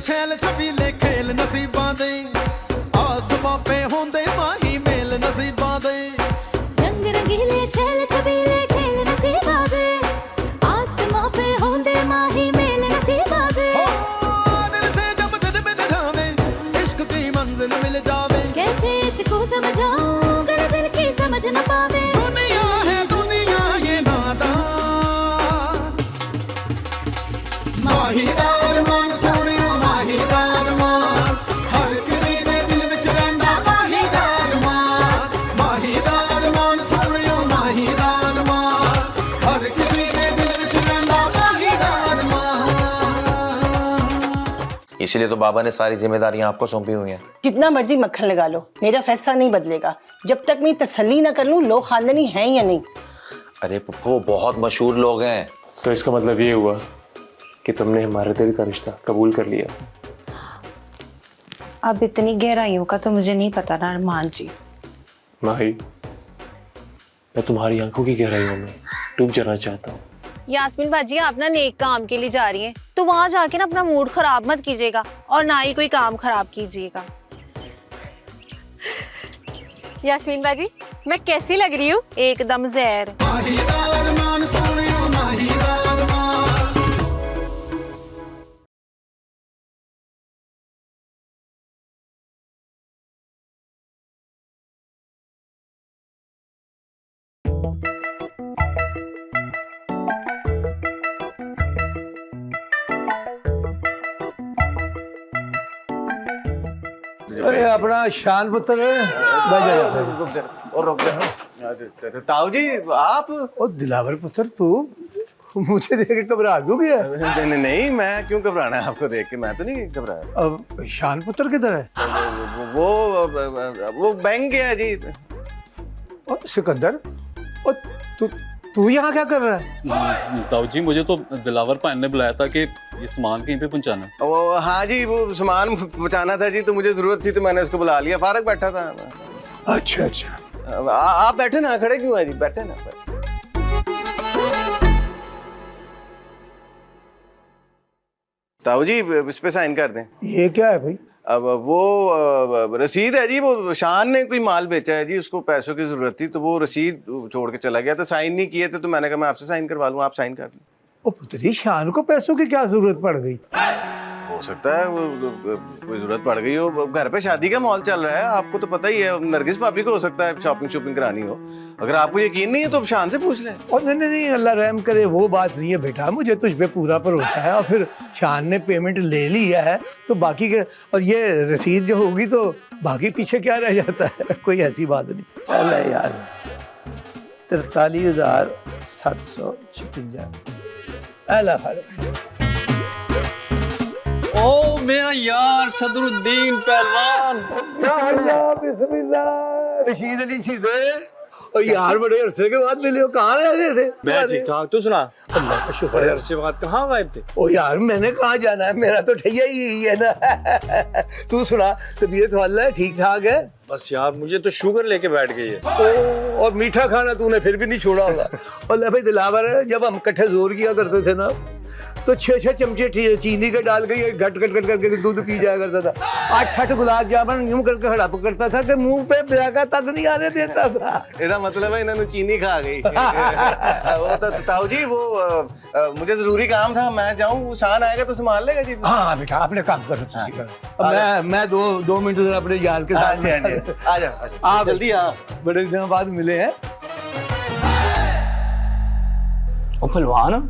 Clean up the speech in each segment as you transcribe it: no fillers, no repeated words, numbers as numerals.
छैल छबीले खेल नसीबां दे आसमां पे होंदे माही मेल नसीबां दे रंग रंगीले छैल छबीले खेल नसीबां दे आसमां पे होंदे माही मेल नसीबां दे दिल से जब दिल मिल जावे इश्क की मंजिल मिल जावे कैसे इसको समझाऊं अगर दिल की समझ न पावे दुनिया है दुनिया ये नादान माहीदार मान सोनियो माहीदार मान हर किसी दे दिल विच रहिंदा माहीदार मान सोनियो माहीदार मान हर किसी दे दिल विच रहिंदा माहीदार मान। इसीलिए तो बाबा ने सारी जिम्मेदारियां आपको सौंपी हुई हैं। जितना मर्जी मक्खन लगा लो, मेरा फैसला नहीं बदलेगा जब तक मैं तसल्ली ना कर लूं लोग खानदानी हैं या नहीं। अरे पुप्पो बहुत मशहूर लोग हैं। तो इसका मतलब ये हुआ कि तुमने हमारे दिल का रिश्ता कबूल कर लिया। अब इतनी गहराइयों का तो मुझे नहीं पता ना अरमान जी। माही, मैं तुम्हारी आंखों की गहराइयों में डूब जाना चाहता हूँ। यास्मीन बाजी आप ना नेक काम के लिए जा रही हैं तो वहां जाके ना अपना मूड खराब मत कीजिएगा और ना ही कोई काम खराब कीजिएगा। यास्मीन बाजी मैं कैसी लग रही हूँ? एकदम जहर। माहीदार मान सोनियो माहीदार मान। अरे अपना शान पुत्र और रुक ताऊ जी आप। ओ दिलावर पुत्र तू मुझे देख के घबरा क्यों गया? नहीं नहीं मैं क्यों घबराना है आपको देख के, मैं तो नहीं घबराया। अब शान पुत्र किधर है? वो बैंक गया जी। ओ सिकंदर, ओ तू यहाँ क्या कर रहा है? ताऊ जी मुझे तो दिलावर भाई ने बुलाया था कि ये सामान कहीं पे पहुंचाना है। वो हाँ जी वो सामान पहुंचाना था जी, तो मुझे जरूरत थी तो मैंने उसको बुला लिया। फारक बैठा था। अच्छा अच्छा आप बैठे ना, खड़े क्यों है जी? बैठे ना। ताऊ जी इस पे साइन कर दें। ये क्या है भाई? अब वो रसीद है जी, वो शान ने कोई माल बेचा है जी, उसको पैसों की जरूरत थी तो वो रसीद छोड़ के चला गया था, साइन नहीं किए थे तो मैंने कहा मैं आपसे साइन करवा लूँ, आप साइन कर लें। ओ पुत्री शान को पैसों की क्या जरूरत पड़ गई? हो सकता है वो कोई जरूरत पड़ गई हो, घर पे शादी का माहौल चल रहा है, आपको तो पता ही है। नरगिस भाभी को हो सकता है शॉपिंग करानी हो, अगर आपको यकीन नहीं है तो शान से पूछ लें। और नहीं अल्लाह रहम करे, वो बात नहीं है बेटा, मुझे तुझ पे पूरा भरोसा है। और फिर शान ने पेमेंट ले लिया है तो बाकी के, और ये रसीद जो होगी तो बाकी पीछे क्या रह जाता है? कोई ऐसी बात नहीं। अल्लाह यार 43,756 अल्लाह। ओ मेरा यार सदरुद्दीन पहलवान। बिस्मिल्लाह रशीद अली शीदे। और यार बड़े अरसे के बाद मिले हो, कहाँ रह गए थे? मैं ठीक ठाक, तू सुना? अल्लाह का शुक्र है। अरसे बाद कहाँ गायब थे? ओ यार मैंने कहाँ जाना है, मेरा तो ठैया ही है ना। तू सुना, तबीयत वाला है, ठीक ठाक है? बस यार मुझे तो शुगर लेके बैठ गई है। ओ, और मीठा खाना तूने फिर भी नहीं छोड़ा होगा। और भाई दिलावर, जब हम इकट्ठे जोर किया करते थे ना तो 6-6 चमचे चीनी के डाल के ये घट करके दूध पी जाया करता था। 8-8 गुलाब जामुन यूं करके हड़प करता था कि मुंह पे ब्यागा तक नहीं आने देता था। इसका मतलब है इन्होंने चीनी खा गई। वो तो ताऊ जी वो मुझे जरूरी काम था, मैं जाऊं, शान आएगा तो संभाल लेगा जी। हाँ बेटा अपने काम करो। मैं 2 मिनट जरा अपने यार के साथ आ जाओ जल्दी आ। बड़े दिनों बाद मिले हैं। ओ पहलवान,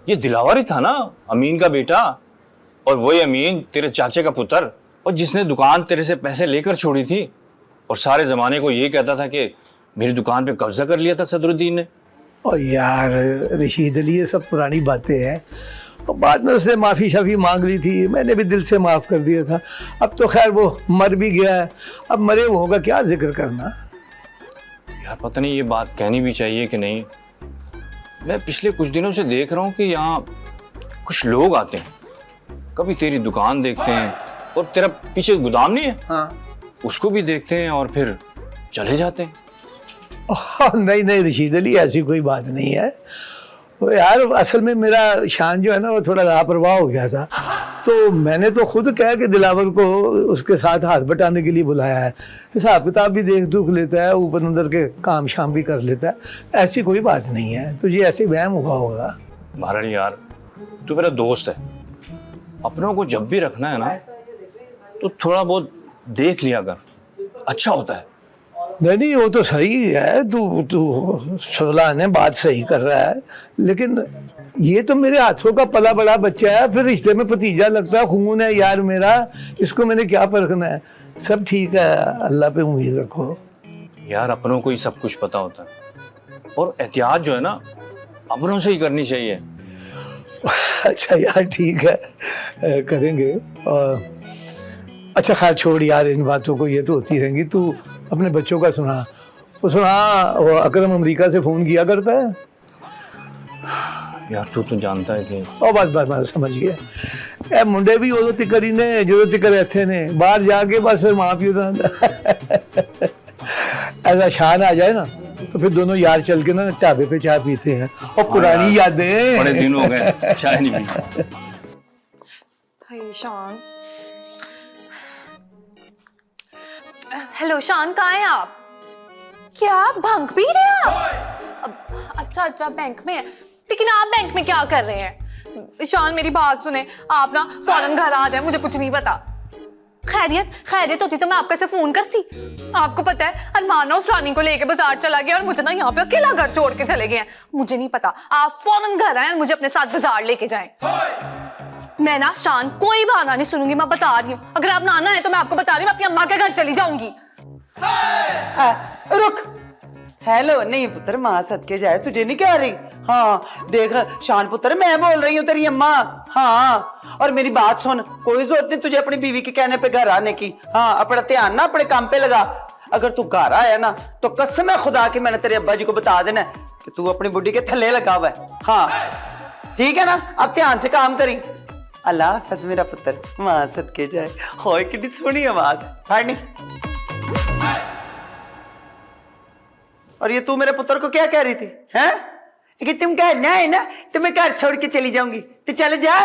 ये दिलावर ही था ना, अमीन का बेटा, और वही अमीन तेरे चाचे का पुत्र, और जिसने दुकान तेरे से पैसे लेकर छोड़ी थी और सारे जमाने को ये कहता था कि मेरी दुकान पे कब्जा कर लिया था सदरुद्दीन ने। और यार रशीद अली ये सब पुरानी बातें हैं, और बाद में उसने माफ़ी शाफी मांग ली थी, मैंने भी दिल से माफ़ कर दिया था। अब तो खैर वो मर भी गया है, अब मरे वो होगा क्या जिक्र करना। यार पता नहीं ये बात कहनी भी चाहिए कि नहीं। मैं पिछले कुछ दिनों से देख रहा हूँ कि यहाँ कुछ लोग आते हैं, कभी तेरी दुकान देखते हैं और तेरा पीछे गोदाम नहीं है, हाँ, उसको भी देखते हैं और फिर चले जाते हैं। नहीं रशीद अली ऐसी कोई बात नहीं है। यार असल में मेरा शान जो है ना वो थोड़ा लापरवाह हो गया था, तो तो मैंने तो खुद कहा कि दिलावर को उसके साथ हाथ बटाने के लिए बुलाया है। हिसाब किताब भी देख दुख लेता है, ऊपर अंदर के काम शाम भी कर लेता है। ऐसी कोई बात नहीं है, तुझे ऐसे वहम हुआ होगा। भारत यार, तू मेरा दोस्त है, अपनों को जब भी रखना है ना तो थोड़ा बहुत देख लिया कर, अच्छा होता है। नहीं, वो तो सही है, तू सोलह ने बात सही कर रहा है, लेकिन ये तो मेरे हाथों का पला बड़ा बच्चा है, फिर रिश्ते में भतीजा लगता है, खून है यार मेरा, इसको मैंने क्या परखना है। सब ठीक है, अल्लाह पे उम्मीद रखो। यार अपनों को ही सब कुछ पता होता है, और एहतियात जो है ना अपनों से ही करनी चाहिए। अच्छा यार ठीक है, करेंगे। अच्छा खैर छोड़ यार इन बातों को, ये तो होती रहेंगी। तू अपने बच्चों का सुना, वो वो अकरम अमेरिका से फोन किया करता है। यार तू तो जानता है कि और बस समझ गया। ए मुंडे भी उदो तिकर ही ने जो तिकर इत्थे ने, बाहर जाके बस फिर मां प्यो ऐसा शान आ जाए ना तो फिर दोनों यार चल के ना ढाबे पे चाय पीते हैं और पुरानी यादें। बड़े दिन हो गए चाय नहीं पी। हाय शान, हेलो शान, कहाँ हैं आप? क्या आप भंग पी रहे हैं आप? अच्छा बैंक में है, लेकिन आप बैंक में क्या कर रहे हैं? शान मेरी बात सुने, आप ना फौरन घर आ जाए, मुझे कुछ नहीं पता। खैरियत होती तो मैं आपका से फोन करती। आपको पता है अरमान ना उस रानी को लेके बाजार चला गया और मुझे ना यहाँ पे अकेला घर छोड़ के चले गए हैं। मुझे नहीं पता, आप फौरन घर आए और मुझे अपने साथ बाजार लेके जाएं। मैं ना शान कोई बहाना नहीं सुनूंगी, मैं बता रही हूँ। अगर आप ना आना है तो मैं आपको बता रही हूँ, मैं अपनी अम्मा के घर चली जाऊंगी। रुक, हेलो, नहीं पुत्र, माँ सदके जाए, तुझे नहीं कह रही। हाँ देख शान पुत्र, मैं बोल रही हूँ तेरी अम्मा। हाँ, और मेरी बात सुन, कोई जरूरत नहीं तुझे अपनी बीवी के कहने पे घर आने की। हाँ, अपना ध्यान ना अपने काम पे लगा। अगर तू घर आया ना तो कसम है खुदा की, मैंने तेरे अब्बा जी को बता देना कि तू अपनी बुढ़ी के थल्ले लगा हुआ है। हाँ ठीक है ना, अब ध्यान से काम करी। अल्लाह हाफिज़ मेरा पुत्र, माँ सदके जाए। होए कितनी सोहनी आवाज है। और ये तू मेरे पुत्र को क्या कह रही थी? हैं कि तुम कहना है ना तो मैं घर छोड़ के चली जाऊंगी, तो चले जा।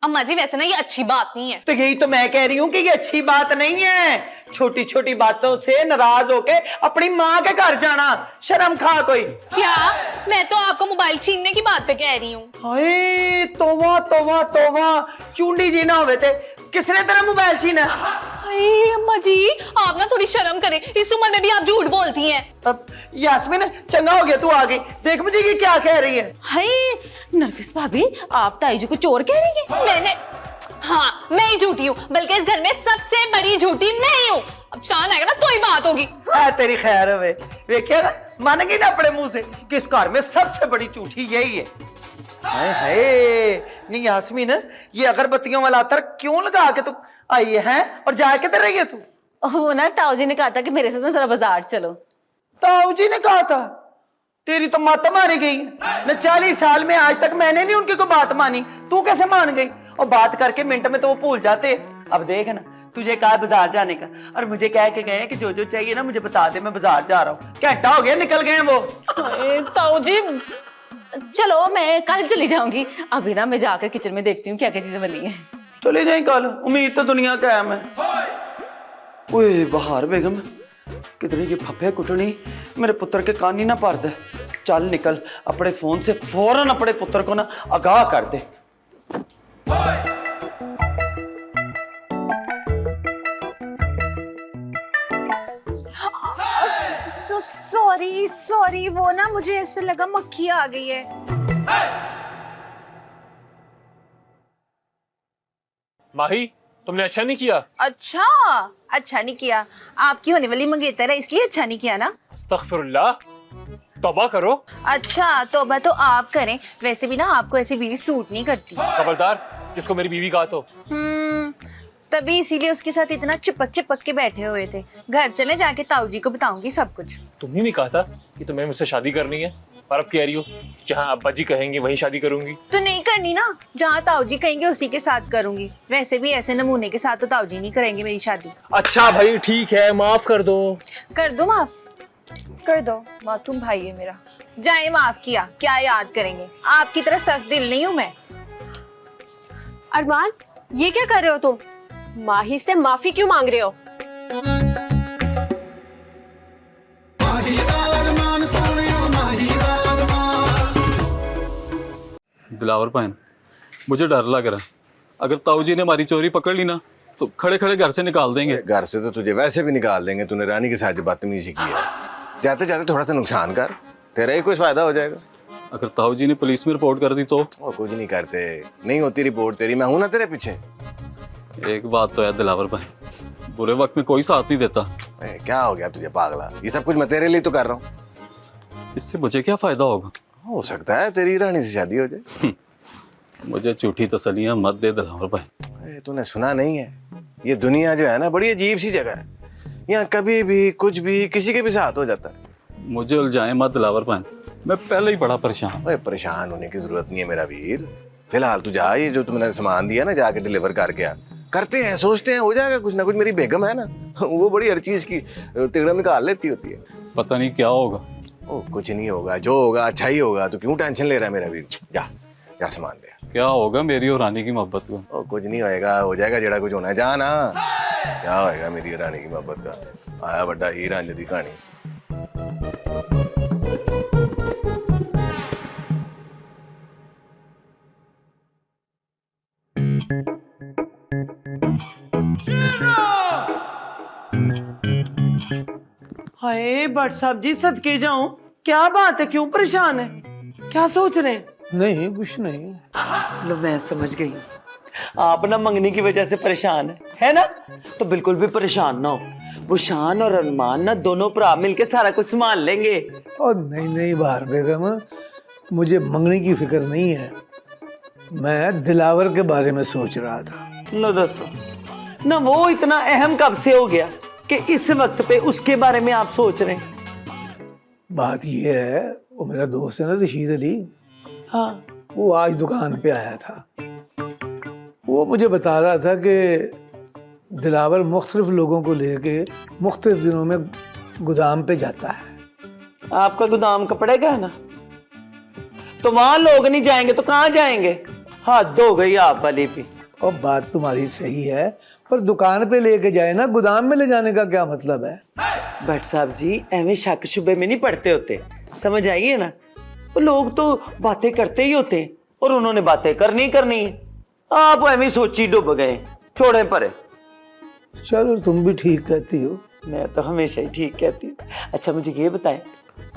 अम्मा जी वैसे ना ये अच्छी बात नहीं है। तो यही तो मैं कह रही हूँ कि ये अच्छी बात नहीं है। छोटी छोटी बातों से नाराज होके अपनी माँ के घर जाना, शर्म खा कोई। क्या? मैं तो आपको मोबाइल छीनने की बात पे कह रही हूँ। हाय तौबा तौबा तौबा, चुंडी जी ना होवे थे, किसने तेरा मोबाइल छीना? अम्मा जी आप ना थोड़ी शर्म करें, इस उम्र में भी आप झूठ बोलती हैं। अब यास्मीन चंगा हो गया तू आ गई, देख मुझे ये क्या कह रही है। हाय नरगिस भाभी, आप ताई जी को चोर कह रही है? मैंने, हाँ मैं ही झूठी हूँ, बल्कि इस घर में सबसे बड़ी झूठी मैं ही हूँ। अब शान आएगा ना तो ही बात होगी। तेरी खैर है वे, देखिए ना मान गई ना अपने मुंह से कि इस घर में सबसे बड़ी झूठी यही है। हाय हाय, नहीं यास्मीन, ये अगरबत्तियों वाला अतर क्यों लगा के तू आई है और जाके तो रही है तू? वो ना ताऊ जी ने कहा था कि मेरे साथ ना जरा बाजार चलो। ताऊ जी ने कहा था? तेरी तो माता मारी गई न, 40 साल में आज तक मैंने नहीं उनकी कोई बात मानी, तू कैसे मान गई? और बात करके मिनट में तो वो भूल जाते। अब देख ना, तुझे कहा बाजार जाने का और मुझे कह के गए कि जो जो चाहिए ना मुझे बता दे, मैं बाजार जा रहा हूँ। घंटा हो गया निकल गए वो। ताऊ जी चलो मैं कल चली जाऊंगी, अभी ना मैं जाकर किचन में देखती हूँ क्या क्या चीजें बनी है। चले जाए कल, उम्मीद तो दुनिया का है। मैं ओए बहार बेगम, किधर ये फफे कुटनी मेरे पुत्र के कान ही ना भर दे। चल निकल, अपने फोन से फौरन अपने पुत्र को ना आगाह कर दे। सॉरी, वो ना मुझे ऐसे लगा मक्खी आ गई है। माही तुमने अच्छा नहीं किया। अच्छा नहीं किया, आपकी होने वाली मंगेतर है इसलिए अच्छा नहीं किया ना। अस्तगफिरुल्लाह, तौबा करो। अच्छा तौबा तो आप करें, वैसे भी ना आपको ऐसी बीवी सूट नहीं करती। खबरदार जिसको मेरी बीवी कहा तो। तभी इसीलिए उसके साथ इतना चिपक के बैठे हुए थे। घर चले जाके ताऊ जी को बताऊंगी सब कुछ। तुमने नहीं कहा था कि तुम्हें मुझसे शादी करनी है, और अब कह रही हो जहाँ अब्बा जी कहेंगे वहीं शादी करूंगी। तो नहीं करनी ना, जहाँ ताऊ जी कहेंगे उसी के साथ करूंगी। वैसे भी ऐसे नमूने के साथ तो ताऊ जी नहीं करेंगे मेरी शादी। अच्छा भाई ठीक है, माफ कर दो। कर दो माफ? कर दो, मासूम भाई है मेरा। जाए माफ किया, क्या याद करेंगे? आपकी तरह सख्त दिल नहीं हूँ मैं। अरमान ये क्या कर रहे हो तुम? माही से माफी क्यों मांग रहे हो? माही दा अरमान सोनियो माही दा अरमान। दिलावर भाई मुझे डर लग रहा है, अगर ताऊ जी ने हमारी चोरी पकड़ ली ना तो खड़े खड़े घर से निकाल देंगे। घर से तो तुझे वैसे भी निकाल देंगे, तूने रानी के साथ जो बदतमीजी की है। जाते जाते थोड़ा सा नुकसान कर, तेरा ही कुछ फायदा हो जाएगा। अगर ताऊ जी ने पुलिस में रिपोर्ट कर दी तो? वो कुछ नहीं करते, नहीं होती रिपोर्ट तेरी, मैं हूं ना तेरे पीछे। एक बात तो है दिलावर भाई, बुरे वक्त में कोई साथ नहीं देता। क्या हो गया तुझे पागला? ये सब कुछ मैं तेरे लिए तो कर रहा हूँ। इससे मुझे क्या फायदा होगा? हो सकता है तेरी रानी से शादी हो जाए। मुझे झूठी तसलियां मत दे दिलावर भाई। तूने सुना नहीं है, ये दुनिया जो है ना बड़ी अजीब सी जगह है। यहाँ कभी भी कुछ भी किसी के भी साथ हो जाता है। मुझे उलझाए मत दिलावर भाई, मैं पहले ही बड़ा परेशान। अरे परेशान होने की जरूरत नहीं है मेरा वीर। फिलहाल तू जा, ये जो तुमने सामान दिया ना जाके डिलीवर करके आ। करते हैं, सोचते हैं, हो जाएगा कुछ ना कुछ। मेरी बेगम है ना, वो बड़ी हर चीज की तिगड़ा निकाल लेती होती है। पता नहीं क्या होगा। ओ कुछ नहीं होगा, जो होगा अच्छा ही होगा। तो क्यों टेंशन ले रहा है मेरा वीर? जा जा सामान दे। क्या होगा मेरी और रानी की मोहब्बत को? ओ कुछ नहीं होएगा, हो जाएगा जेड़ा कुछ होना है। जा ना, क्या होएगा मेरी रानी की मोहब्बत का? आया बड़ा ही रांझे दी कहानी। हाय भट्ट साहब जी, सदके जाऊं, क्या बात है, क्यों परेशान है, क्या सोच रहे हैं? नहीं कुछ नहीं। लो मैं समझ गई, आप ना मंगनी की वजह से परेशान है ना? तो बिल्कुल भी परेशान ना हो, वो शान और अरमान ना दोनों भरा मिलके सारा कुछ संभाल लेंगे। और नहीं नहीं बाहर बेगम, मुझे मंगनी की फिक्र नहीं है, मैं दिलावर के बारे में सोच रहा था। लो दसो ना, वो इतना अहम कब से हो गया कि इस वक्त पे उसके बारे में आप सोच रहे हैं? बात ये है, वो मेरा दोस्त है ना रशीद अली, हाँ वो आज दुकान पे आया था। वो मुझे बता रहा था कि दिलावर मुख्तलिफ लोगों को लेके मुख्तलिफ दिनों में गोदाम पे जाता है। आपका गोदाम कपड़े का है ना, तो वहां लोग नहीं जाएंगे तो कहाँ जाएंगे? हद हो गई आप वाली भी। और बात तुम्हारी सही है, पर दुकान पे लेके जाए ना, गोदाम में ले जाने का क्या मतलब है? भट्ट साहब जी एवं शक शुबे में नहीं पड़ते होते, समझ आइए ना। वो लोग तो बातें करते ही होते हैं और उन्होंने बातें करनी करनी है। आप एवं सोची डूब गए, छोड़े परे। चलो तुम भी ठीक कहती हो। मैं तो हमेशा ही ठीक कहती हूँ। अच्छा मुझे ये बताएं,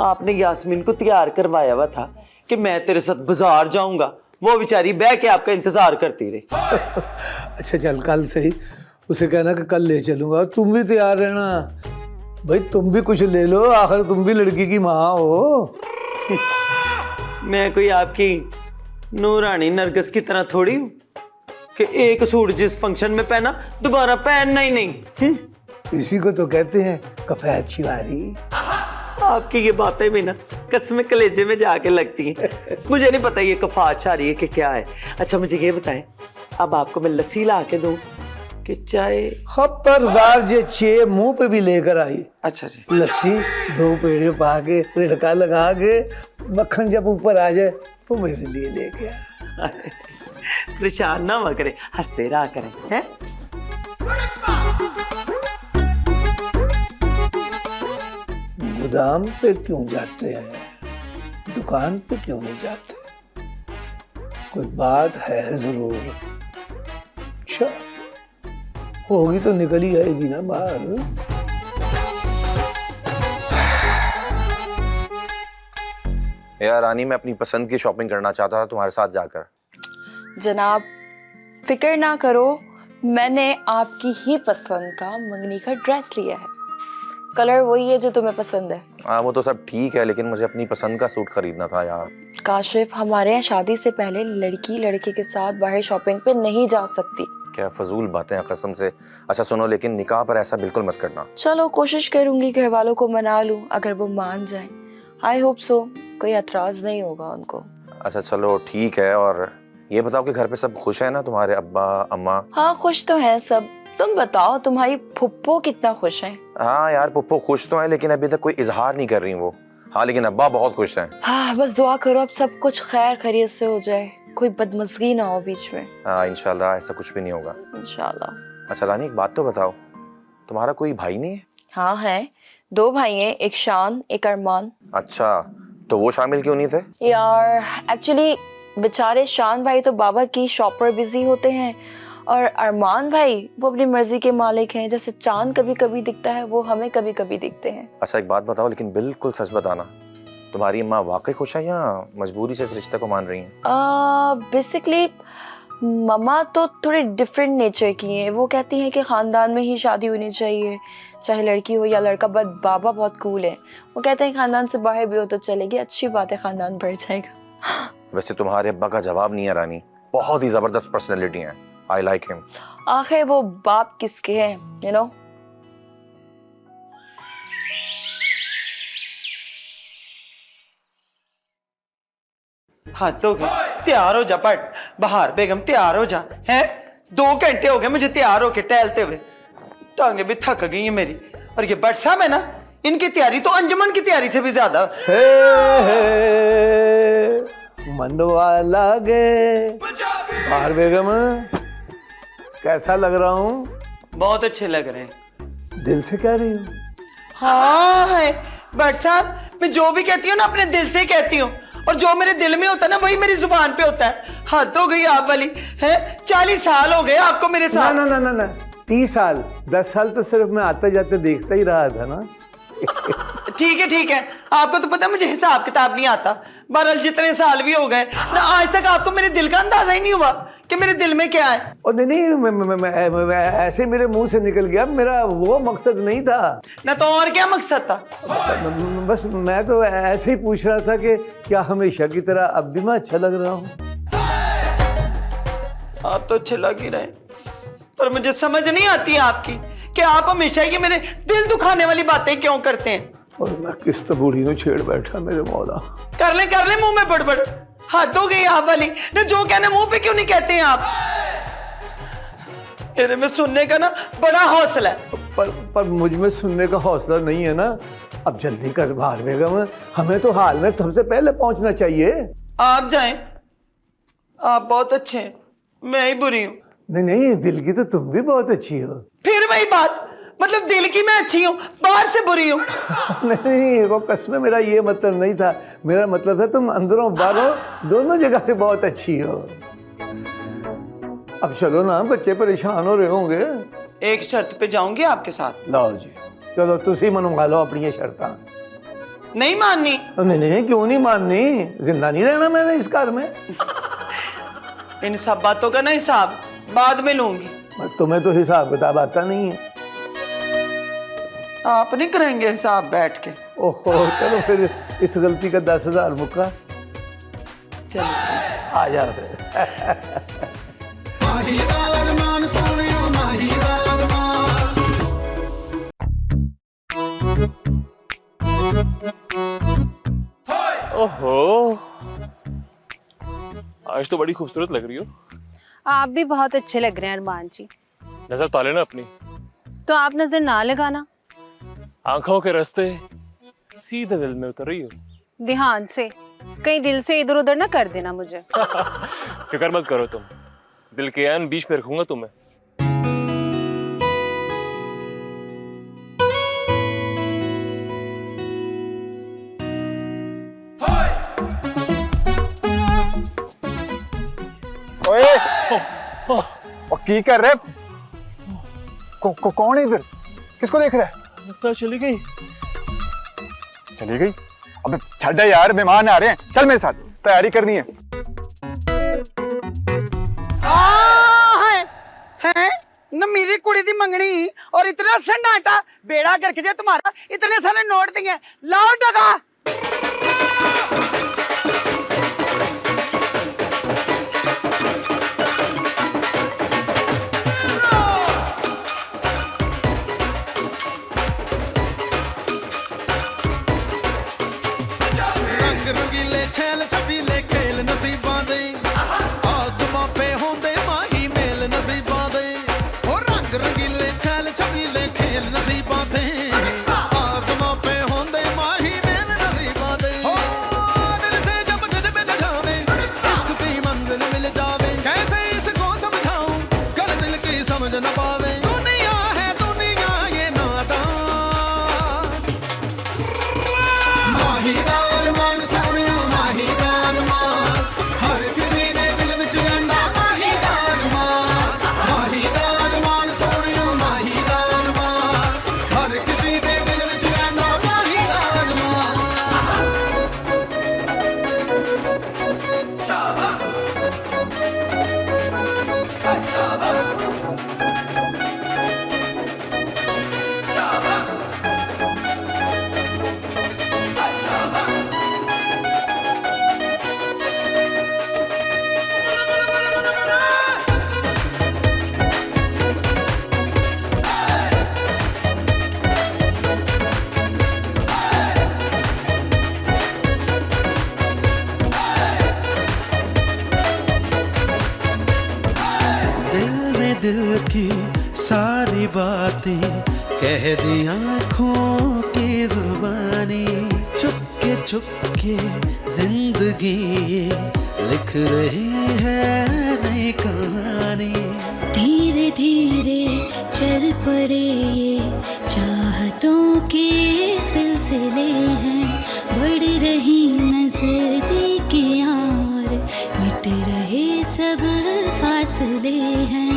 आपने यास्मीन को तैयार करवाया हुआ था कि मैं तेरे साथ बाजार जाऊंगा, वो बेचारी बह के आपका इंतजार करती रही। अच्छा चल कल सही, उसे कहना कि कल ले चलूंगा, और तुम भी तैयार रहना भाई, तुम भी कुछ ले लो, आखिर तुम भी लड़की की माँ हो। मैं कोई आपकी नूरानी नरगिस की तरह थोड़ी हूँ कि एक सूट जिस फंक्शन में पहना दोबारा पहनना ही नहीं। इसी को तो कहते हैं कफैत शिवारी। आपकी ये बातें भी ना कसम कलेजे में जाके लगती हैं। मुझे नहीं पता ये कफात छा रही है कि क्या है। अच्छा मुझे ये बताएं, अब आपको मैं लस्सी ला के दूं कि चाय? खबरदार जे चे मुंह पे भी लेकर आई। अच्छा जी। लस्सी 2 पेड़े पा के रिड़का लगा के मक्खन जब ऊपर आ जाए तो मेरे लिए लेके आ। परेशान ना हुआ करें, हंसते रहा करें, हैं? गोदाम पे क्यों जाते हैं, दुकान पे क्यों नहीं जाते? कोई बात है जरूर। अच्छा होगी तो निकल ही आएगी ना बाहर। यार रानी, मैं अपनी पसंद की शॉपिंग करना चाहता था तुम्हारे साथ जाकर। जनाब फिक्र ना करो, मैंने आपकी ही पसंद का मंगनी का ड्रेस लिया है, कलर वही है जो तुम्हें पसंद है। हाँ वो तो सब ठीक है, लेकिन मुझे अपनी पसंद का सूट खरीदना था यार। काशिफ, हमारे यहाँ शादी से पहले लड़की लड़के के साथ बाहर शॉपिंग पे नहीं जा सकती। क्या फजूल बातें हैं कसम से। अच्छा सुनो, लेकिन निकाह पर ऐसा बिल्कुल मत करना। चलो कोशिश करूंगी घर वालों को मना लूं, अगर वो मान जाए। आई होप सो, कोई एतराज नहीं होगा उनको। अच्छा चलो ठीक है। और ये बताओ कि घर पे सब खुश है ना, तुम्हारे अब्बा अम्मा? हाँ खुश तो हैं सब। तुम बताओ तुम्हारी फुप्पो कितना खुश है? हाँ यार पुप्पो खुश तो है, लेकिन अभी तक कोई इजहार नहीं कर रही वो। हाँ लेकिन अब्बा बहुत खुश हैं। हाँ बस दुआ करो अब सब कुछ खैर खैरियत से हो जाए। कोई बदमज़गी ना हो बीच में। हाँ इंशाल्लाह ऐसा कुछ भी नहीं होगा। इंशाल्लाह। अच्छा रानी, एक बात तो बताओ, तुम्हारा कोई भाई नहीं है? हाँ है, 2 भाई हैं, एक शान एक अरमान। अच्छा, तो वो शामिल क्यों नहीं थे? यार एक्चुअली बेचारे शान भाई तो बाबा की शॉप पर बिजी होते हैं, और अरमान भाई वो अपनी मर्जी के मालिक हैं। जैसे चांद कभी कभी दिखता है, वो हमें कभी कभी दिखते हैं। अच्छा एक बात बताओ, लेकिन बिल्कुल सच बताना, तुम्हारी अम्मा वाकई खुश है या मजबूरी से इस रिश्ते को मान रही हैं? बेसिकली मम्मा तो थोड़े डिफरेंट नेचर की हैं। वो कहती हैं कि ख़ानदान में ही शादी होनी चाहिए, चाहे लड़की हो या लड़का। बट बाबा बहुत कूल है, वो कहते हैं ख़ानदान से बाहर भी हो तो चलेगी, अच्छी बात है, ख़ानदान बढ़ जाएगा। वैसे तुम्हारे अब्बा का जवाब नहीं है रानी, बहुत ही जबरदस्त पर्सनैलिटी है, आई लाइक हिम। आखिर वो बाप किसके हैं, यू नो। हाँ तो तैयार हो जा पट बाहर बेगम, तैयार हो जा। हैं 2 घंटे हो गए मुझे तैयार होके टहलते हुए, टांगे भी थक गई है मेरी। और ये बट साहब है ना, इनकी तैयारी तो अंजुमन की तैयारी से भी ज्यादा। मनवा लागे बाहर बेगम, कैसा लग रहा हूँ? बहुत अच्छे लग रहे हैं। दिल से कह रही हूँ? हाँ है बट साहब, मैं जो भी कहती हूँ ना अपने दिल से ही कहती हूँ, और जो मेरे दिल में होता है ना वही मेरी जुबान पे होता है। हद हो गई आप वाली है। 40 साल हो गए आपको मेरे साथ। ना ना ना ना 30 साल, 10 साल तो सिर्फ मैं आते जाते देखता ही रहा था ना। ठीक है, आपको तो पता है मुझे हिसाब किताब नहीं आता। बहरहाल जितने साल भी हो गए ना, आज तक आपको मेरे दिल का अंदाजा ही नहीं हुआ कि मेरे दिल में क्या है। और नहीं मैं ऐसे मेरे मुंह से निकल गया, मेरा वो मकसद नहीं था ना। तो और क्या मकसद था? बस मैं तो ऐसे ही पूछ रहा था कि क्या हमेशा की तरह अब भी मैं अच्छा लग रहा हूँ? आप तो अच्छे लग ही रहे, पर मुझे समझ नहीं आती आपकी कि आप हमेशा ये मेरे दिल दुखाने वाली बातें क्यों करते हैं। और मैं किस तो बूढ़ी को छेड़ बैठा मेरे मौला। कर ले मुंह में बड़बड़, हद हो गई आप वाली ना। जो कहना मुंह पे क्यों नहीं कहते हैं आप? मेरे में सुनने का ना बड़ा हौसला है, पर मुझ में सुनने का हौसला नहीं है ना। अब जल्दी कर बाहर बेगम, हमें तो हाल में सबसे पहले पहुंचना चाहिए। आप जाएं, आप बहुत अच्छे हैं, मैं ही बुरी हूँ। नहीं, दिल की तो तुम भी बहुत अच्छी हो। फिर वही बात, मतलब दिल की मैं अच्छी हूँ, बाहर से बुरी हूँ। नहीं, वो कसम मेरा ये मतलब नहीं था। मेरा मतलब था तुम अंदरों बाहरों दोनों जगह से बहुत अच्छी हो। अब चलो ना, बच्चे परेशान हो रहे होंगे। एक शर्त पे जाऊंगी आपके साथ। लाओ जी, चलो तुसी मनवा लो अपनी ये शर्तां। नहीं माननी? नहीं, क्यों नहीं माननी? जिंदा नहीं रहना मैंने इस घर में। इन सब बातों का ना हिसाब बाद में लूंगी। तुम्हें तो हिसाब किताब आता नहीं है। आप नहीं करेंगे हिसाब बैठ के? ओहो, चलो फिर इस गलती का 10,000 मुक्का। चलो आ जाओ फिर। माहीदार मान सोनियो माहीदार मान। ओहो, आज तो बड़ी खूबसूरत लग रही हो। आप भी बहुत अच्छे लग रहे हैं अरमान जी। नजर ताले ना अपनी। तो आप नजर ना लगाना, आंखों के रास्ते सीधे दिल में उतर रही हो। ध्यान से, कहीं दिल से इधर उधर ना कर देना मुझे। फिक्र मत करो तुम, दिल के ऐन बीच में रखूंगा तुम्हें। ओए, और की कर रहे? कौन है इधर? किसको देख रहा है? लगता है चली गई। चली गई? अबे छड्डा यार, मेहमान आ रहे हैं, चल मेरे साथ, तैयारी करनी है। है न मेरी कुड़ी दी मंगनी और इतना सन्नाटा बेड़ा करके जे तुम्हारा, इतने सारे नोट दिए, लाओ टका। रंग रंगीले छैल छबीले खेल नसीबां दे, आसमां पे होंदे माही मेल नसीबां दे। ओ रंग रंगीले छैल छबीले खेल नसीबां दे, आसमां पे होंदे माही मेल नसीबां दे। दिल ने दिल की सारी बातें कह दी आँखों की जुबानी, चुपके जिंदगी ये लिख रही है नई कहानी। धीरे धीरे चल पड़े ये चाहतों के सिलसिले हैं, बढ़ रही नजदीकियां और मिट रहे सब फासले हैं।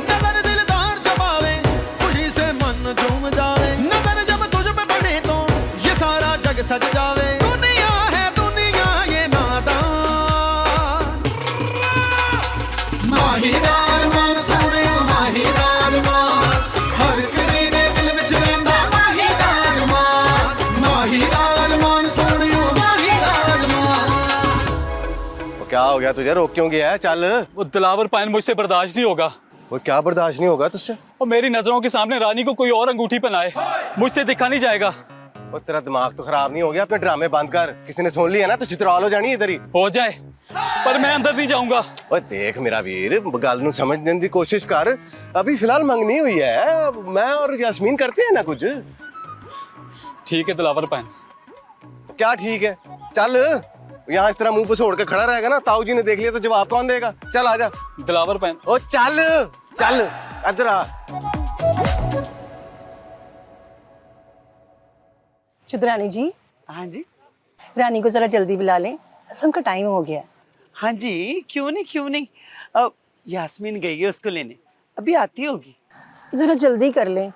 नजर दिलदार जमावे, खुशी से मन झूम जावे, नजर जब तुझ पे पड़े तो ये सारा जग सज जावे। दुनिया है दुनिया ये नादान, माहीदार मान सोने माहीदार मान, हर किसी ने दिल विच रहिंदा माहीदार मान सोने माहीदार मान। वो क्या हो गया तुझे, रोक क्यों गया है? चल। वो दिलावर पाइन मुझसे बर्दाश्त नहीं होगा। वो क्या बर्दाश्त नहीं होगा तुझसे? और मेरी नजरों के सामने रानी को कोई और अंगूठी पहनाए, मुझसे दिखा नहीं जाएगा। वो तेरा दिमाग तो खराब नहीं हो गया? अपने ड्रामे बंद कर, किसी ने सुन लिया ना तो चित्राल हो जानी इधर ही। हो जाए पर मैं अंदर नहीं जाऊंगा। ओए देख मेरा वीर, गल नूं समझने की कोशिश कर। अभी फिलहाल मंगनी हुई है, मैं और यास्मीन करते हैं ना कुछ। ठीक है दिलावर पाइन। क्या ठीक है? चल। यहाँ इस तरह मुंह पे छोड़ के खड़ा रहेगा ना, ताऊ जी ने देख लिया तो जवाब कौन देगा? चल आजा। दिलावर पाइन। ओ चल चल इधर आ। चुदरानी जी। हाँ जी। रानी को जरा जल्दी बुला लें, असम का टाइम हो गया। हाँ जी, क्यों नहीं। अब यास्मीन गई है उसको लेने, अभी आती होगी। जरा जल्दी कर लें,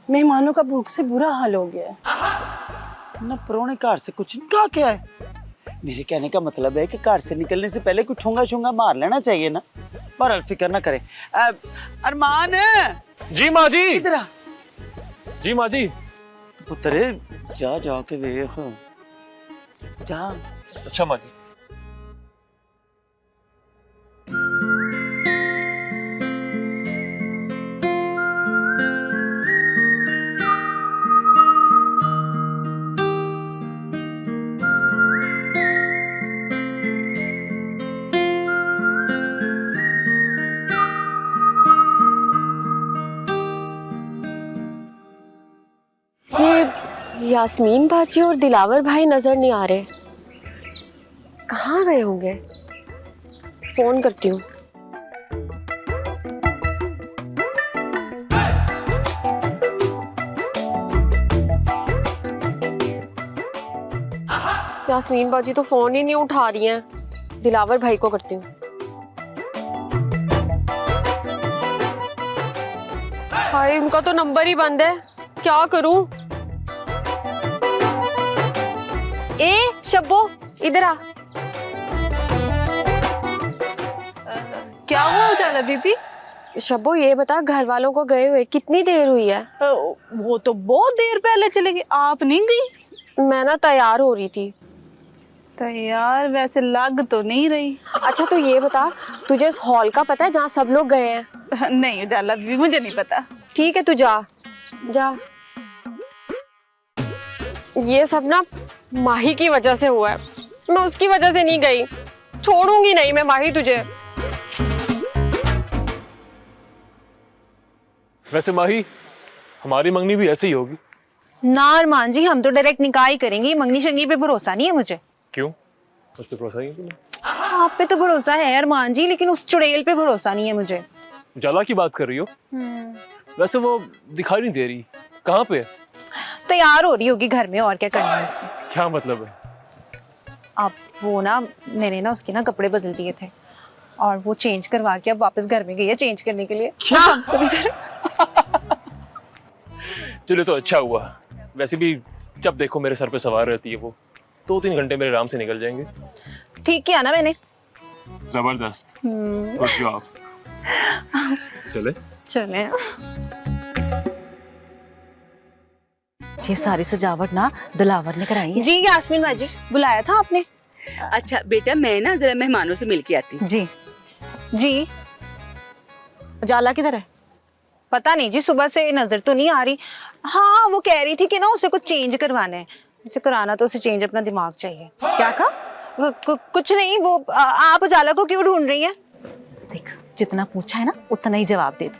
मेहमानों का भूख से बुरा हाल हो गया है ना। पुराने घर से कुछ नहीं कहा क्या है? मेरे कहने का मतलब है कि घर से निकलने से पहले कुछ ठूंगा शूंगा मार लेना चाहिए ना। पर फिक्र ना करें। अरमान। जी माँ जी। इधर आ। जी माँ जी। पुत्र जा के देख जा। अच्छा माँ जी। यास्मीन बाजी और दिलावर भाई नजर नहीं आ रहे, कहाँ गए होंगे? फोन करती हूँ। यास्मीन बाजी तो फोन ही नहीं उठा रही हैं, दिलावर भाई को करती हूँ। भाई उनका तो नंबर ही बंद है, क्या करूं? ए शब्बो इधर आ। क्या हुआ उजाला बीबी? शब्बो ये बता, घर वालों को गए हुए कितनी देर हुई है? वो तो बहुत देर पहले चले गए, आप नहीं गई? मैं ना तैयार हो रही थी। तैयार वैसे लग तो नहीं रही। अच्छा तो ये बता, तुझे इस हॉल का पता है जहाँ सब लोग गए हैं? नहीं उजाला बीबी, मुझे नहीं पता। ठीक है तू जा। ये सब ना माही की वजह से हुआ है, मैं उसकी वजह से नहीं गई। छोड़ूंगी नहीं मैं माही तुझे। वैसे माही, हमारी मंगनी भी ऐसे ही होगी। ना अरमान जी, हम तो डायरेक्ट निकाह ही करेंगे, मंगनी शंगनी पे भरोसा नहीं है मुझे। क्यों? उस पे भरोसा नहीं है तुम्हें? आप पे तो भरोसा है अरमान जी, लेकिन उस चुड़ैल पे भरोसा नहीं है मुझे। जाला की बात कर रही हो? वैसे वो दिखाई नहीं दे रही, कहाँ पे है? तैयार हो रही होगी घर में, और क्या करना है उसमें। क्या मतलब है? अब वो ना, मैंने ना उसके ना कपड़े बदल दिए थे और वो चेंज करवा के अब वापस घर में गई है चेंज करने के लिए। चलो तो अच्छा हुआ। वैसे भी जब देखो मेरे सर पे सवार रहती है वो, 2-3 घंटे मेरे आराम से निकल जाएंगे। ठीक किया ना मैंने। जबरदस्त, गुड जॉब। चले। ये सारी सजावट ना दिलावर ने कराई है। जी यास्मीन बाजी, बुलाया था आपने? अच्छा बेटा, मैं ना जरा मेहमानों से मिल के आती हूँ। जी। उजाला किधर है? पता नहीं जी, सुबह से नजर तो नहीं आ रही। हाँ वो कह रही थी कि ना उसे कुछ चेंज करवाना है। उसे कराना तो उसे चेंज अपना दिमाग चाहिए। क्या कहा? कुछ नहीं, वो आप उजाला को क्यों ढूंढ रही हैं? देख जितना पूछा है ना उतना ही जवाब दे दो।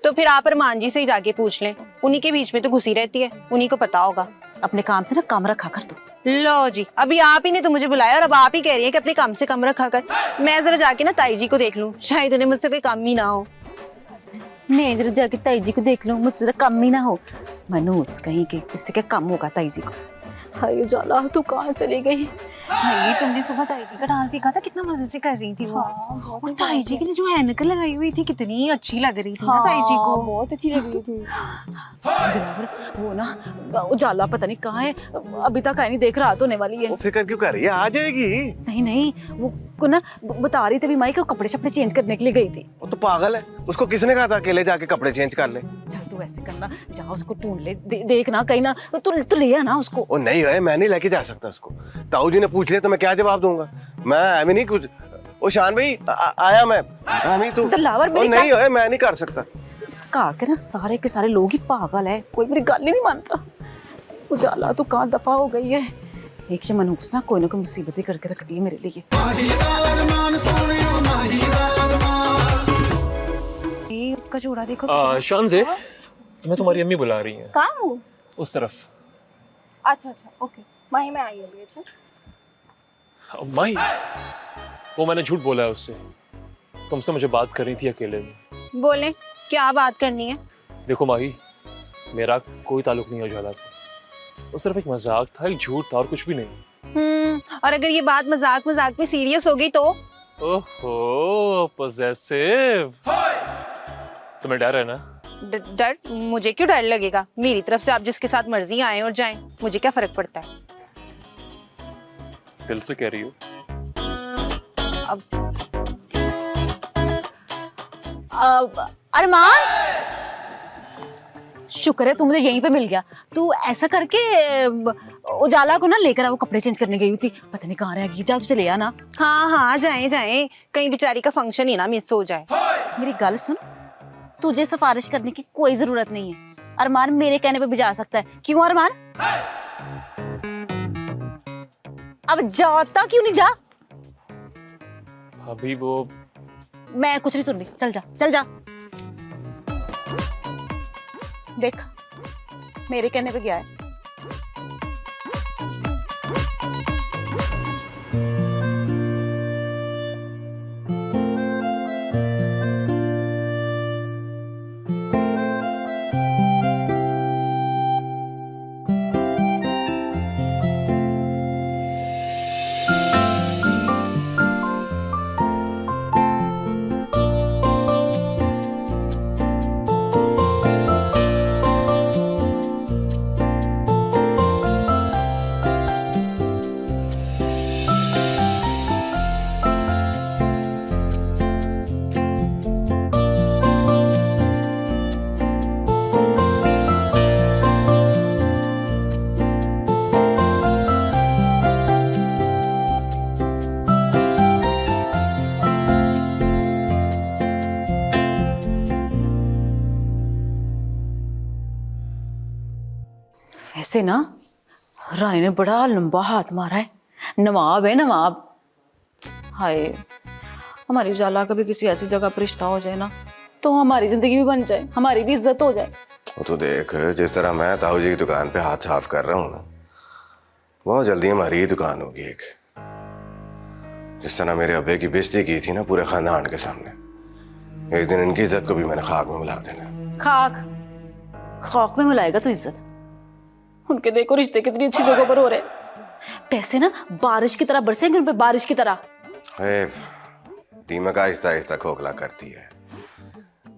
तो फिर आप अरमान जी से ही जाके पूछ लें, उन्हीं के बीच में तो घुसी रहती है, उन्हीं को पता होगा। अपने काम से ना काम रखा कर तू। लो जी, अभी आप ही ने तो मुझे बुलाया और अब आप ही कह रही हैं कि अपने काम से कम रखा कर। मैं जरा जाके ना ताई जी को देख लूं, शायद उन्हें मुझसे कोई काम ही ना हो। मैं जरा जाके ताई जी को देख लूं, मुझसे जरा कम ही ना हो। मनूस कहीं के, इससे क्या कम होगा ताई जी को। हाय जाला तू कहाँ चली गई? भाई तुमने सुबह ताई जी का डांस देखा था, कितना मजे से कर रही थी वो। और ताई जी की ने जो ऐनक लगाई हुई थी कितनी अच्छी लग रही थी ना ताई जी को। बहुत अच्छी लग रही थी। वो ना उजाला पता नहीं कहाँ है, अभी तक आई नहीं, देख रात होने वाली है। वो फिक्र क्यों कर रही है, आ जाएगी। नहीं नहीं, वो को ना बता रही थी भी माई के कपड़े शपड़े चेंज करने के लिए गई थी। वो तो पागल है, उसको किसने कहा था अकेले जाके कपड़े चेंज कर ले। चल तू ऐसे करना, जा उसको ढूंढ ले, देख ना कहीं ना तू ले आना उसको। वो नहीं है, मैं नहीं लेके जा सकता उसको। ताऊ जी ने पूछ लिया तो मैं क्या जवाब दूंगा, मैं अभी नहीं कुछ। ओ शान भाई आया मैं, नहीं तू नहीं है, मैं नहीं कर सकता। इस कार के ना सारे के सारे लोग ही पागल है, कोई मेरी गल ही नहीं मानता। उजाला तू कहाँ दफा हो गई है। एक से मनूस ना कोई मुसीबतें करके रख दी है मेरे लिए। उसका जोड़ा देखो। शान से मैं तुम्हारी अम्मी बुला रही हैं। कहाँ हूँ? उस तरफ। अच्छा अच्छा ओके, माही मैं आई अभी। अच्छा माही, वो मैंने झूठ बोला है उससे, तुमसे मुझे बात करनी थी अकेले में। बोले क्या बात करनी है? देखो माही, मेरा कोई ताल्लुक नहीं है उजाला से, वो सिर्फ एक मजाक था, एक झूठ था और कुछ भी नहीं। और अगर ये बात मजाक मजाक में सीरियस हो गई तो? ओहो पॉसेसिव, तुम्हें डर है ना? डर? मुझे क्यों डर लगेगा, मेरी तरफ से आप जिसके साथ मर्जी आए और जाएं, मुझे क्या फर्क पड़ता है। दिल से कह रही हो? अरमान, शुक्र है तू मुझे यहीं पे मिल गया। तू ऐसा करके उजाला को ना लेकर आ, वो कपड़े चेंज करने गई थी, पता नहीं कहाँ रह गई। जा चले आ ना। हाँ हाँ जाएं जाएं, कहीं बेचारी का फंक्शन ही ना मिस हो जाए। मेरी गल सुन, तुझे सिफारिश करने की कोई जरूरत नहीं है। अरमान मेरे कहने पे भी जा सकता है। क्यों अरमान? अब जाता क्यों नहीं? जा। अभी वो मैं कुछ नहीं सुन रही, चल जा चल जा। देख मेरे कहने पे गया है। ऐसे ना रानी ने बड़ा लंबा हाथ मारा है, नवाब है नवाब। हाय, हमारी उजाला का भी किसी ऐसी जगह पर रिश्ता हो जाए ना तो हमारी जिंदगी भी बन जाए, हमारी भी इज्जत हो जाए। वो तो देख, जिस तरह मैं ताऊ जी की दुकान पे हाथ साफ कर रहा हूँ ना, बहुत जल्दी हमारी ही दुकान होगी एक। जिस तरह मेरे अब्बे की बेइज्जती की थी ना पूरे खानदान के सामने, एक दिन इनकी इज्जत को भी मैंने खाक में मिला देना। खाक? खाक में मिलाएगा तो इज्जत? उनके देखो रिश्ते कितनी अच्छी जगह पर हो रहे, पैसे ना बारिश की तरह बरसेंगे उन पे, बारिश की तरह। दीमक आहिस्ता आहिस्ता खोखला करती है,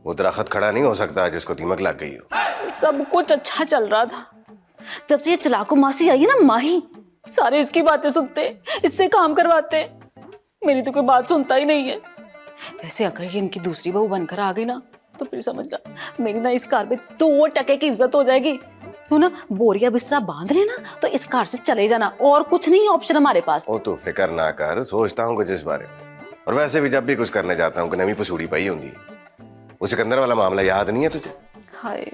वो दरख्त खड़ा नहीं हो सकता जिसको दीमक लग गई हो। सब कुछ अच्छा चल रहा था, जब से ये चलाको मासी आई है ना माही, सारे इसकी बातें सुनते, इससे काम करवाते, मेरी तो कोई बात सुनता ही नहीं है। वैसे अगर ये इनकी दूसरी बहू बनकर आ गई ना तो फिर समझना मेरी ना इस कार में 2 टके की इज्जत हो जाएगी। सुना, बोरिया बिस्तरा बांध लेना तो इस कार से चले जाना, और कुछ नहीं ऑप्शन हमारे पास। ओ तू फिक्र ना कर, सोचता हूँ कुछ इस बारे में। और वैसे भी जब भी कुछ करने जाता हूँ कि नवी पसूड़ी पई होती है। वो सिकंदर वाला मामला याद नहीं है तुझे? हाय,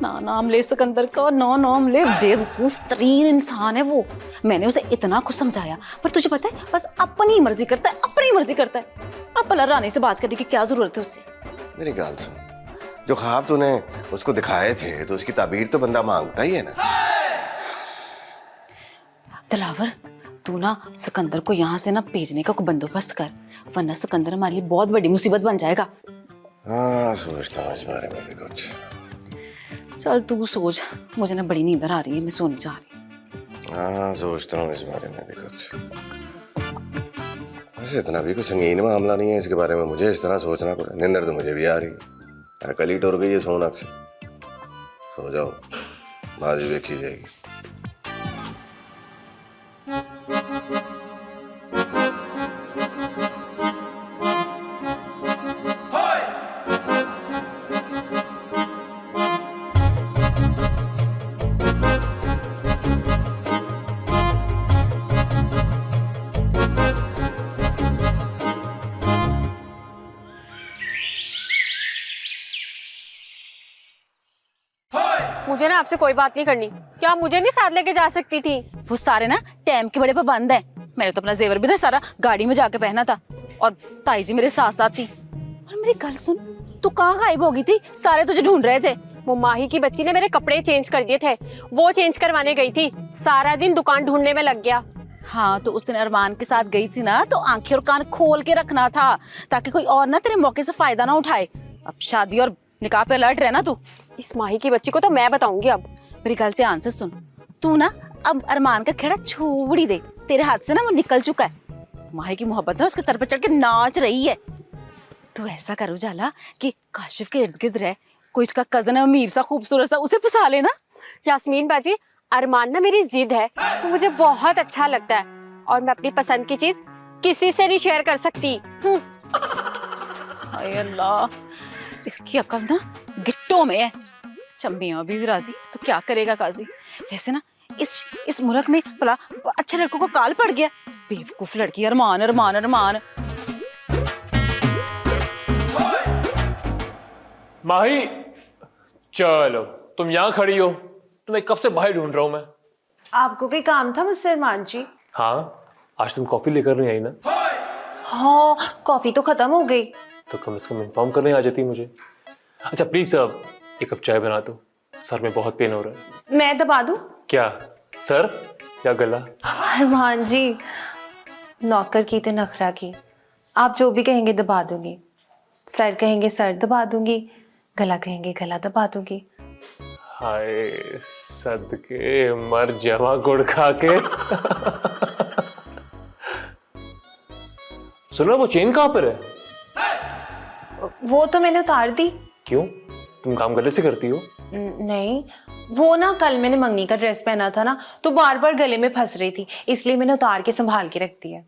ना नाम ले सिकंदर का, ना नाम ले। बेवकूफ तरीन इंसान है वो। मैंने उसे इतना कुछ समझाया, पर तुझे पता है बस अपनी मर्जी करता है, अपनी मर्जी करता है। अब भला रानी से बात करने की क्या जरूरत है उससे? मेरी गाल सुन, जो ख्वाब तूने उसको दिखाए थे तो उसकी ताबीर तो बंदा मांगता ही है ना। दिलावर, तू ना सिकंदर को यहाँ से ना भेजने का कोई बंदोबस्त कर, वरना सिकंदर हमारे लिए बहुत बड़ी मुसीबत बन जाएगा। हाँ, सोचता हूँ इस बारे में भी कुछ। चल तू सोच, मुझे ना बड़ी नींद आ रही है, मैं सोने जा रही हूँ। हाँ, सोचता हूँ इस बारे में भी कुछ। वैसे इतना भी कोई संगीन मामला नहीं है इसके बारे में मुझे इस तरह सोचना पड़ा। निंदर तो मुझे भी आ रही है, कल ही टूट गई है सोनक से। सो जाओ, बात भी देखी जाएगी। मुझे ना आपसे कोई बात नहीं करनी। क्या आप मुझे नहीं साथ लेके जा सकती थी? वो सारे ना टाइम के बड़े पाबंद है। मैंने तो अपना जेवर भी ना सारा गाड़ी में जाके पहना था, और ताई जी मेरे साथ साथ थी। और मेरी गल सुन, तू कहाँ गायब हो गई थी? सारे तुझे ढूंढ रहे थे। वो माही की बच्ची ने मेरे कपड़े चेंज कर दिए थे, वो चेंज करवाने गई थी। सारा दिन दुकान ढूंढने में लग गया। हाँ, तो उस दिन अरमान के साथ गई थी ना, तो आंखें और कान खोल के रखना था, ताकि कोई और ना तेरे मौके से फायदा ना उठाए। अब शादी और निकाह पे अलर्ट रहना तू। इस माही की बच्ची को तो मैं बताऊंगी। अब मेरी गल ध्यान से सुन, तू ना अब अरमान का खेड़ा छोड़ ही दे। तेरे हाथ से ना वो निकल चुका है। माही की मोहब्बत ना उसके सर पर चढ़ के नाच रही है। तो ऐसा करो जाला कि काशिफ के इर्द गिर्द रह, कोई इसका कजन है अमीर सा खूबसूरत सा, उसे फंसा लेना। यास्मीन बाजी, अरमान ना मेरी जिद है, तो मुझे बहुत अच्छा लगता है, और मैं अपनी पसंद की चीज किसी से नहीं शेयर कर सकती। हाय अल्लाह, इसकी अकल ना गिट्टों में है। चम्बियां अभी भी राजी तो क्या करेगा काजी। वैसे ना इस मुल्क में भला अच्छे लड़कों को काल पड़ गया। बेवकूफ लड़की, अरमान अरमान अरमान। माही, चलो तुम यहाँ खड़ी हो, तुम्हें कब से बाहर ढूंढ रहा हूँ मैं। आपको कोई काम था मुझसे अरमान जी? हाँ, आज तुम कॉफी लेकर नहीं आई ना? हाँ, कॉफी तो खत्म हो गई। तो कम से कम इन्फॉर्म करने आ जाती मुझे। अच्छा प्लीज एक कप चाय बना दो, सर में बहुत पेन हो रहा है। मैं दबा दूं? क्या सर या गला? अरमान जी, नौकर की तो नखरा की। आप जो भी कहेंगे दबा दूंगी। सर कहेंगे सर दबा दूंगी, गला कहेंगे गला दबा दूंगी। हाय सदके मर जमा गुड़ खा के। सुनो, वो चेन कहाँ पर है? वो तो मैंने उतार दी। क्यों, तुम काम गले से करती हो? नहीं, वो ना कल मैंने मंगनी का ड्रेस पहना था ना, तो बार बार गले में फंस रही थी, इसलिए मैंने उतार के संभाल के रख दिया।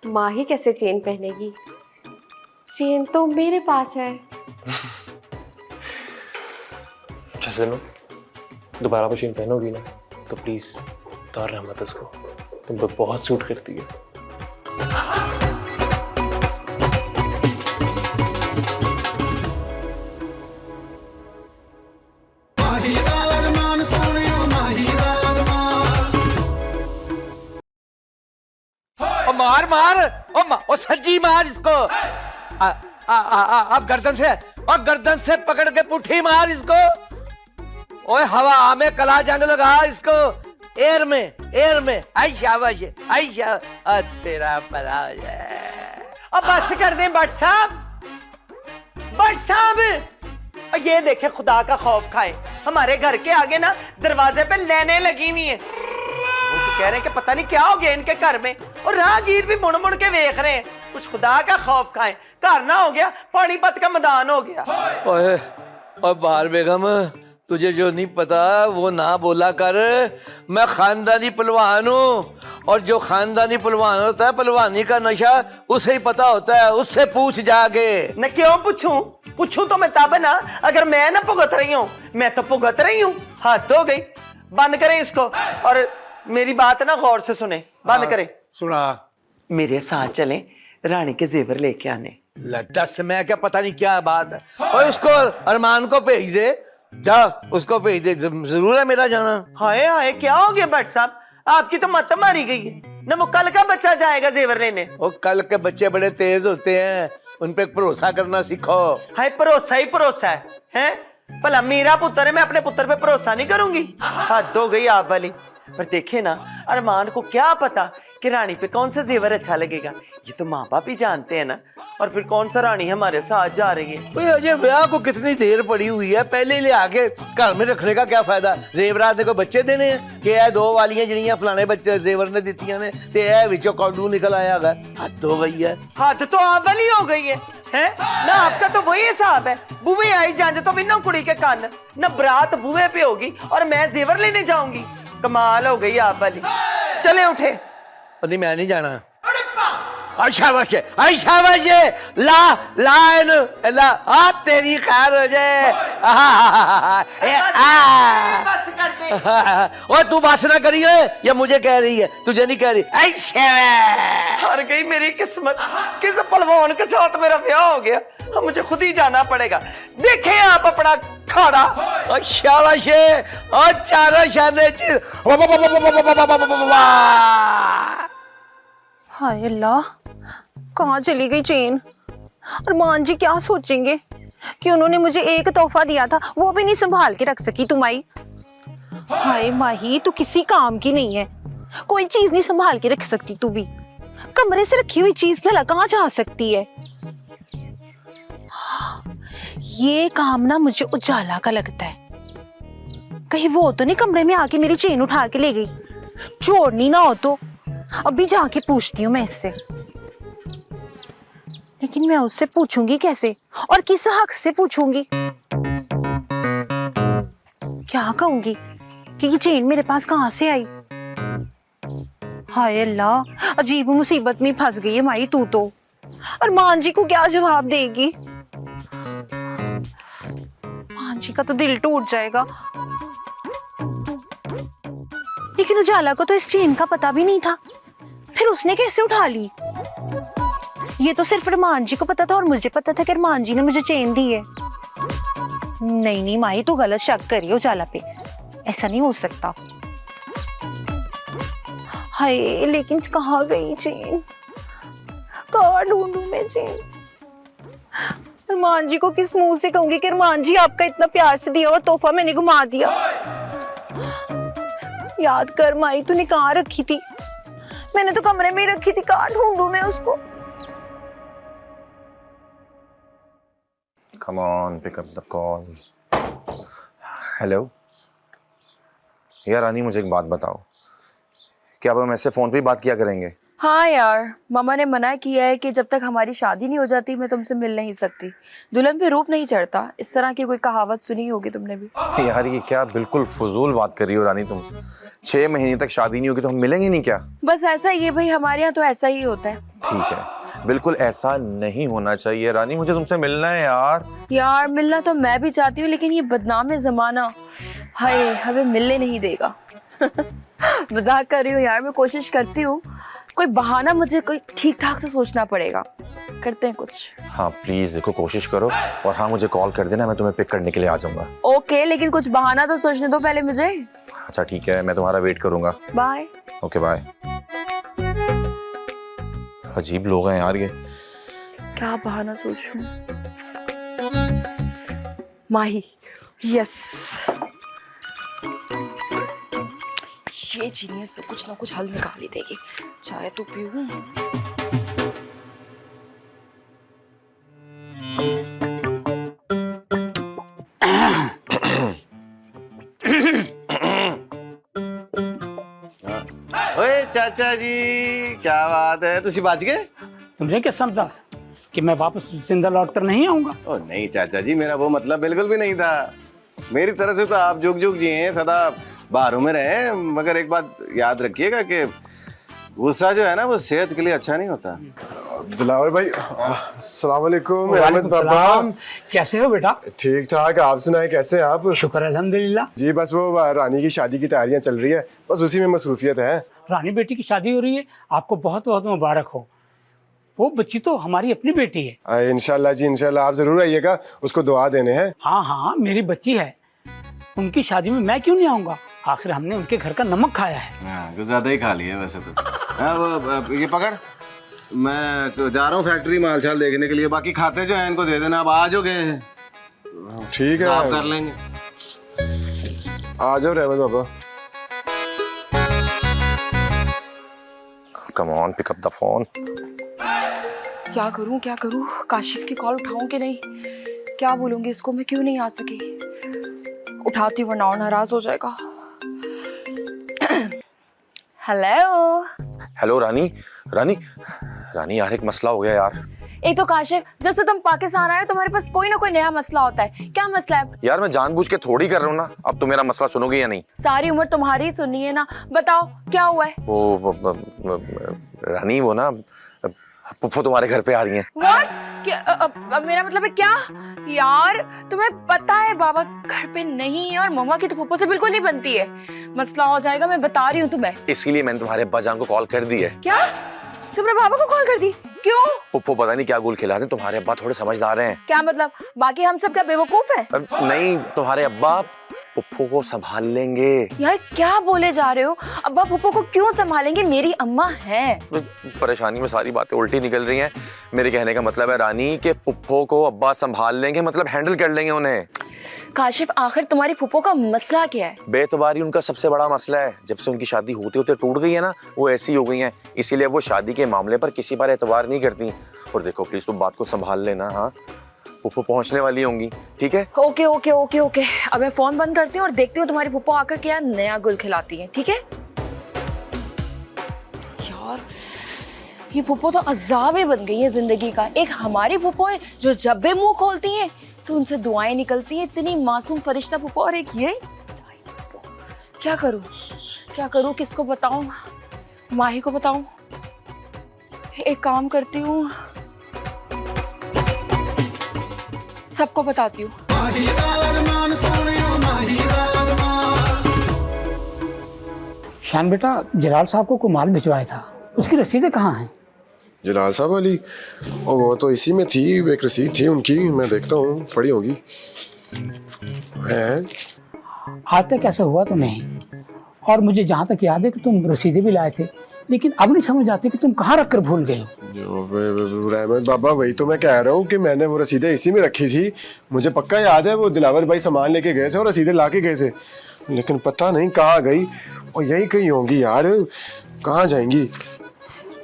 माही कैसे चेन पहनेगी? चेन तो मेरे पास है। अच्छा सुनो, दोबारा वो चेन पहनोगी ना तो प्लीज उतारना मत उसको, तुम पर बहुत सूट करती है। मार मार, ओ सज्जी मार इसको। अब गर्दन से पकड़ के पुट्ठी मार इसको। ओए हवा में कला जंग लगा इसको, एयर में। आई शाबाश, तेरा भला हो जाए। अब बस कर दें बट साहब, ये देखे खुदा का खौफ खाए, हमारे घर के आगे ना दरवाजे पे लाइनें लगी हुई हैं। वो तो कह रहे हैं कि पता नहीं क्या हो गया इनके घर में, और राहगीर भी मुड़ मुड़ के देख रहे हैं। कुछ खुदा का खौफ खाए, घर ना हो गया पानीपत का मैदान हो गया। ओए और बाहर बेगम, तुझे जो नहीं पता वो ना बोला कर। मैं खानदानी पहलवान हूँ, और जो खानदानी पहलवान होता है पहलवानी का नशा उसे ही पता होता है, उससे पूछ जाके। न क्यों पूछूं तो मैं तब ना, अगर मैं ना भुगत रही हूँ। मैं तो भुगत रही हूँ, हद हो गई। बंद करें इसको, और मेरी बात ना गौर से सुने। बंद करें। सुना। मेरे साथ चलें, रानी के जेवर लेके आने। दस मैं क्या पता नहीं क्या बात है। और उसको अरमान को भेज दे, जा उसको भेज दे, जरूर है मेरा जाना। हाय हाय क्या हो गया भट्ट साहब, आपकी तो मत मारी गई है ना। वो कल का बच्चा जाएगा जेवर लेने। वो कल के बच्चे बड़े तेज होते हैं, उन पे भरोसा करना सीखो। हाय भरोसा ही भरोसा है? भला मेरा पुत्र है, मैं अपने पुत्र पे भरोसा नहीं करूंगी? हद हो गई आप वाली। पर देखे ना, अरमान को क्या पता कि रानी पे कौन सा जेवर अच्छा लगेगा। ये तो माँ बाप ही जानते हैं ना। और फिर कौन सा रानी हमारे साथ जा रही है। तो अजय ब्याह को कितनी देर पड़ी हुई है, पहले ले आके घर में रखने का क्या फायदा। जेवरात ने कोई बच्चे देने हैं कि ए दो वालियां जिहड़ियां फलाने बच्चे जेवर ने दित्तियां ने ते ए विचों कौडू निकल आया है। हद हो गई है। हद तो आप वाली हो गई है ना। आपका तो वही हिसाब है, बुए आई जांजे तो बिना कुड़ी के कान ना, बरात बुए पे होगी और मैं जेवर लेने जाऊंगी। कमाल हो गई आप वाली। चले उठे। नहीं मैं नहीं जाना। अच्छा बच्चे, अच्छा बच्चे, ला ला इन ला आ तेरी खैर हो जाए। बस कर दे। ओ तू बस ना करी है, या मुझे कह रही है, तुझे नहीं कह रही। हार गई मेरी किस्मत, किस पहलवान के साथ मेरा ब्याह हो गया। अब मुझे खुद ही जाना पड़ेगा। देखें आप अपना खाड़ा। अच्छा बच्चे, और चारों शाने चीज। हाय अल्लाह, कहाँ चली गई चेन। अरमान जी क्या सोचेंगे कि उन्होंने मुझे एक तोहफा दिया था, वो भी नहीं संभाल के रख सकी तुम आई। हाय माही, तू किसी काम की नहीं है, कोई चीज नहीं संभाल के रख सकती तू भी। कमरे से रखी हुई चीज भला कहाँ जा सकती है। ये काम ना मुझे उजाला का लगता है, कहीं वो तो नहीं कमरे में आके मेरी चेन उठा के ले गई। छोड़नी ना हो तो अभी जाके पूछती हूँ मैं इससे। लेकिन मैं उससे पूछूंगी कैसे और किस हक से पूछूंगी। क्या कहूंगी कि ये चेन मेरे पास कहां से आई। हाय अल्लाह, अजीब मुसीबत में फंस गई है माई तू तो। अरमान जी को क्या जवाब देगी। अरमान जी का तो दिल टूट जाएगा। लेकिन उजाला को तो इस चेन का पता भी नहीं था, फिर उसने कैसे उठा ली। ये तो सिर्फ अरमान जी को पता था और मुझे पता था कि अरमान जी ने मुझे चेन दी है। नहीं नहीं माही, तू गलत शक करी उजाला पे, ऐसा नहीं हो सकता। हाय लेकिन कहाँ गई चेन, कहाँ ढूंढूं मैं चेन। अरमान जी को किस मुंह से कहूंगी कि अरमान जी आपका इतना प्यार से दिया हुआ तोहफा मैंने घुमा दिया। याद कर माई, तूने कहाँ रखी थी। मैंने तो कमरे में ही रखी थी, कहाँ ढूंढूं मैं उसको। Come on, pick up the call. Hello. यार रानी, मुझे एक बात बताओ, क्या अब हम ऐसे फोन पे ही बात किया करेंगे? हाँ यार, मामा ने मना किया है कि जब तक हमारी शादी नहीं हो जाती मैं तुमसे मिल नहीं सकती। दुल्हन पे रूप नहीं चढ़ता, इस तरह की कोई कहावत सुनी होगी तुमने भी। यार ये क्या बिल्कुल फजूल बात कर रही हो रानी तुम। 6 महीने तक शादी नहीं होगी तो हम मिलेंगे नहीं क्या? बस ऐसा ही है भाई, हमारे यहाँ तो ऐसा ही होता है। ठीक है, बिल्कुल ऐसा नहीं होना चाहिए रानी, मुझे तुमसे मिलना है यार। यार मिलना तो मैं भी चाहती हूँ, लेकिन ये बदनाम जमाना हाय हमें मिलने नहीं देगा। मजाक कर रही हूँ यार, मैं कोशिश करती हूँ, कोई बहाना मुझे कोई ठीक ठाक से सोचना पड़ेगा, करते हैं कुछ। हाँ प्लीज देखो, कोशिश करो, और हाँ मुझे कॉल कर देना, मैं तुम्हें पिक करने के लिए आ जाऊंगा। ओके, लेकिन कुछ बहाना तो सोचने दो पहले मुझे। अच्छा ठीक है, मैं तुम्हारा वेट करूंगा। बाय। Okay bye. अजीब लोग हैं यार ये। क्या बहाना सोचूं? माही, यस, ये जीनियस से कुछ ना कुछ हल निकाल ही देगी। चाय तो पीऊं। ओए चाचा जी, क्या बात है, तुसी बच गए? तुमने क्या समझा कि मैं वापस जिंदा लौट कर नहीं आऊंगा? ओ नहीं चाचा जी, मेरा वो मतलब बिल्कुल भी नहीं था। मेरी तरफ से तो आप जुग जुग जी हैं, सदा बाहरों में रहे। मगर एक बात याद रखिएगा कि गुस्सा जो है ना वो सेहत के लिए अच्छा नहीं होता। दिलावर भाई, अस्सलाम वालेकुम। कैसे हो बेटा? ठीक ठाक, आप सुनाए कैसे हैं आप? शुक्र अल्हम्दुलिल्लाह। जी बस वो रानी की शादी की तैयारियां चल रही है, बस उसी में मसरूफियत है। रानी बेटी की शादी हो रही है, आपको बहुत बहुत मुबारक हो। वो बच्ची तो हमारी अपनी बेटी है। इंशाल्लाह जी इंशाल्लाह, आप जरूर आइएगा, उसको दुआ देने हैं। हाँ हाँ मेरी बच्ची है, उनकी शादी में मैं क्यों नहीं आऊंगा? आखिर हमने उनके घर का नमक खाया है। हाँ, कुछ ज्यादा ही खा लिया वैसे तो। वो ये पकड़, मैं तो जा रहा हूँ फैक्ट्री माल छाल देखने के लिए, बाकी खाते जो है इनको दे देना। अब आ जो गए हैं, ठीक है साफ कर लेंगे। आ जाओ Rahmat Baba. Come on, pick up the phone. क्या करूं? काशिफ की कॉल उठाऊं कि नहीं? क्या बोलूंगी इसको मैं क्यों नहीं आ सकी? उठाती वरना और नाराज हो जाएगा। हेलो हेलो रानी। रानी रानी यार, एक मसला हो गया यार। एक तो काशिफ, जब से तुम पाकिस्तान आए हो तुम्हारे पास कोई ना कोई नया मसला होता है। क्या मसला है? यार मैं जानबूझ के थोड़ी कर रहा हूँ ना। अब तुम मेरा मसला सुनोगे या नहीं? सारी उम्र तुम्हारी ही सुननी है ना, बताओ क्या हुआ है? रानी वो ना पुप्पो तुम्हारे घर पे आ रही हैं। What? क्या मेरा मतलब है क्या? यार तुम्हें पता है बाबा घर पे नहीं है और मम्मा की तो पुप्पो से बिल्कुल नहीं बनती है। मसला हो जाएगा, मैं बता रही हूँ तुम्हें। इसीलिए मैंने तुम्हारे अब्बा जान को कॉल कर दी है। क्या? तुमने बाबा को कॉल कर दी? क्यों? पुप्पो पता नहीं क्या गुल खिलाते, तुम्हारे अब्बा थोड़े समझदार हैं। क्या मतलब? बाकी हम सब क्या बेवकूफ हैं? नहीं, तुम्हारे अब्बा पुप्पो को संभाल लेंगे। यार क्या बोले जा रहे हो? अब्बा पुप्पो को क्यों संभालेंगे? मेरी अम्मा है। परेशानी में सारी बातें उल्टी निकल रही हैं। मेरे कहने का मतलब है रानी के पुप्पो को अब्बा संभाल लेंगे, मतलब हैंडल कर लेंगे उन्हें। काशिफ आखिर तुम्हारी पुप्पो का मसला क्या है? बेतबारी उनका सबसे बड़ा मसला है। जब से उनकी शादी होते होते टूट गई है ना, वो ऐसी हो गई हैं। इसीलिए वो शादी के मामले पर किसी पर एतबार नहीं करती। और देखो प्लीज तुम बात को संभाल लेना। हाँ, पुप्पो पहुंचने वाली होंगी, ठीक है? ओके ओके ओके ओके, अब मैं फोन बंद करती हूँ और देखती हूँ तुम्हारी पुप्पो आकर क्या नया गुल खिलाती है, ठीक है? यार ये पुप्पो तो अजाब ही बन गई है जिंदगी का। एक हमारी पुप्पो है जो जब भी मुंह खोलती है तो उनसे दुआएं निकलती हैं, इतनी मासूम फरिश्ता पुप्पो, और एक ये क्या करूँ? किसको बताऊं? माही को बताऊं? एक काम करती हूँ, सबको बताती हूँ। शान बेटा, जलाल साहब को माल भिजवाया था, उसकी रसीदें कहाँ हैं? जलाल साहब वाली? और वो तो इसी में थी, एक रसीद थी उनकी, मैं देखता हूँ, पड़ी होगी। आज तक ऐसा हुआ तो नहीं, और मुझे जहाँ तक याद है कि तुम रसीदें भी लाए थे, लेकिन अब नहीं समझ आती कि तुम कहाँ रख कर भूल गए हो। रहमत बाबा, वही तो मैं कह रहा हूँ कि मैंने वो रसीदें इसी में रखी थी। मुझे पक्का याद है वो दिलावर भाई सामान लेके गए थे और रसीदें ला के गए थे, लेकिन पता नहीं कहाँ गई। और यही कहीं होंगी यार, कहाँ जाएंगी?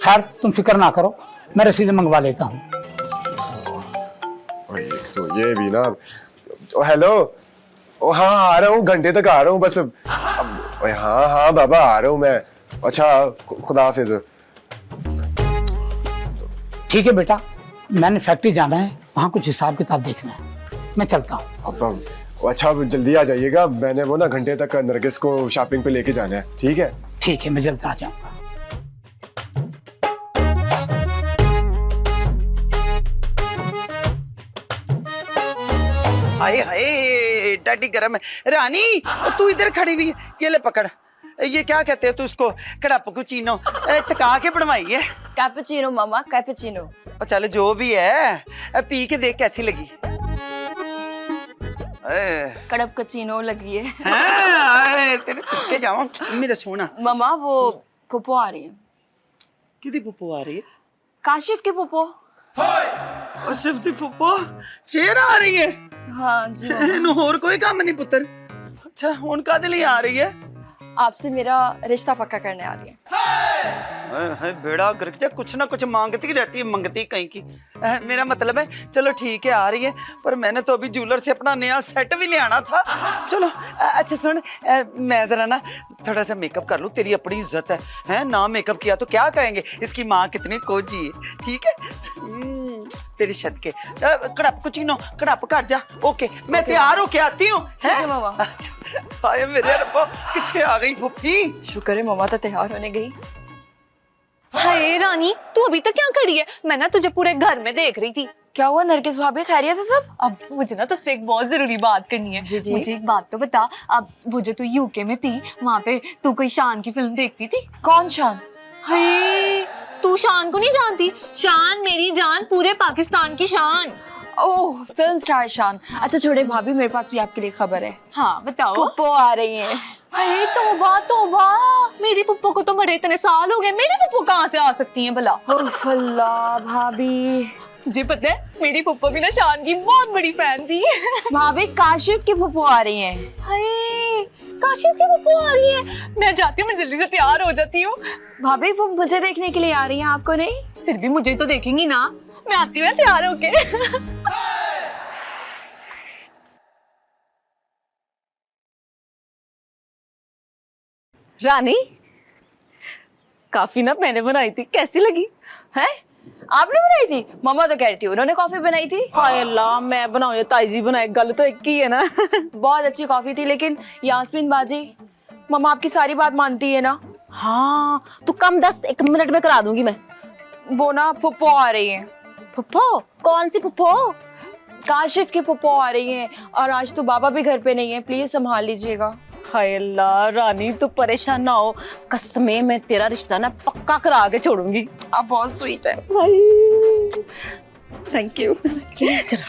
खैर तुम फिक्र ना करो, मैं रसीदें मंगवा लेता हूँ। तो ये भी ना। हेलो, ओ हाँ आ रहा हूँ, घंटे तक आ रहा हूँ बस। अब हाँ बाबा आ रहा हूँ मैं। अच्छा खुदा हाफिज। ठीक है बेटा, मैंने फैक्ट्री जाना है, वहाँ कुछ हिसाब किताब देखना है, मैं चलता हूँ। अब अच्छा जल्दी आ जाइएगा, मैंने वो ना घंटे तक नरगिस को शॉपिंग पे लेके जाना है। ठीक है? ठीक है, मैं जल्द आ जाऊँगा। हाय हाय डाटी गरम है। रानी तू इधर खड़ी हुई है, ये ले पकड़। ये क्या कहते हैं तू इसको? कड़प कुचीनो टका के बनवाई है। कैपुचिनो मामा, कैपुचिनो। चल जो भी है, पी के देख कैसी लगी। कड़प कचीनो लगी है। तेरे सिक्के जाऊं मेरा सोना। मामा वो पुप्पो आ रही है। किदी पुप्पो आ रही है? काशिफ की पुप्पो। काशिफ दी पुप्पो फिर आ रही है? हाँ जी। और कोई काम नहीं पुत्र? अच्छा हुन कादे लिए आ रही है? आपसे मेरा रिश्ता पक्का करने आ रही है। बेड़ा गर्क जा, कुछ ना कुछ मांगती रहती है, मंगती कहीं की। मेरा मतलब है चलो ठीक है आ रही है, पर मैंने तो अभी ज्वेलर से अपना नया सेट भी ले आना था। चलो अच्छा सुन, मैं जरा ना थोड़ा सा मेकअप कर लूँ, तेरी अपनी इज्जत है ना मेकअप किया तो क्या कहेंगे इसकी माँ कितनी कोजी है। ठीक है तेरी छत के कड़प कुचीनो कड़प कर जा। ओके मैं तैयार होके आती हूँ। हाय मेरे रब्बा, कितने आ गई फुफी। शुक्र है मामा तो तैयार होने गई। हाय रानी तू अभी तक क्या खड़ी है? मैं ना तुझे पूरे घर में देख रही थी। क्या हुआ नरगिस भाभी, खैरियत है सब? अब मुझे ना तुझसे एक बहुत जरूरी बात करनी है। जी। मुझे एक बात तो बता, अब वो जो तू यूके में थी वहाँ पे तू कोई शान की फिल्म देखती थी? कौन शान? हाय, तू शान को नहीं जानती? शान मेरी जान, पूरे पाकिस्तान की शान। ओह, फिल्म स्टार शान। अच्छा छोड़े भाभी, मेरे पास भी आपके लिए खबर है। हाँ बताओ। पुप्पो आ रही हैं। अरे तौबा तौबा, मेरी पुप्पो को तो मरे इतने साल हो गए, मेरी पुप्पो कहाँ से आ सकती हैं भला? उफ अल्लाह भाभी, तुझे पता है मेरी पुप्पो भी ना शान की बहुत बड़ी फैन थी। भाभी काशिफ की पुप्पो आ रही हैं। हाय, काशिफ की पुप्पो आ रही है। मैं जाती हूँ, मैं जल्दी से तैयार हो जाती हूँ। भाभी वो मुझे देखने के लिए आ रही हैं, आपको नहीं? फिर भी मुझे तो देखेंगी ना, मैं आती हूँ तैयार होके। रानी, काफी ना मैंने बनाई थी, कैसी लगी? है आपने बनाई थी? मम्मा तो कह रही थी उन्होंने कॉफी बनाई थी। हाय अल्लाह, मैं बनाऊं या ताई जी बनाए, गल तो एक ही है ना। बहुत अच्छी कॉफी थी, लेकिन यास्मीन बाजी, मम्मा आपकी सारी बात मानती है ना? हाँ तो कम 1 मिनट में करा दूंगी मैं। वो ना पुप्पो आ रही है। पुप्पो? कौन सी पुप्पो? काशिफ की पुप्पो आ रही है, और आज तो बाबा भी घर पे नहीं है, प्लीज संभाल लीजिएगा। हाय अल्लाह रानी, तू परेशान ना हो, कसमें मैं तेरा रिश्ता ना पक्का करा के छोड़ूंगी। आप बहुत स्वीट है। Thank you. चला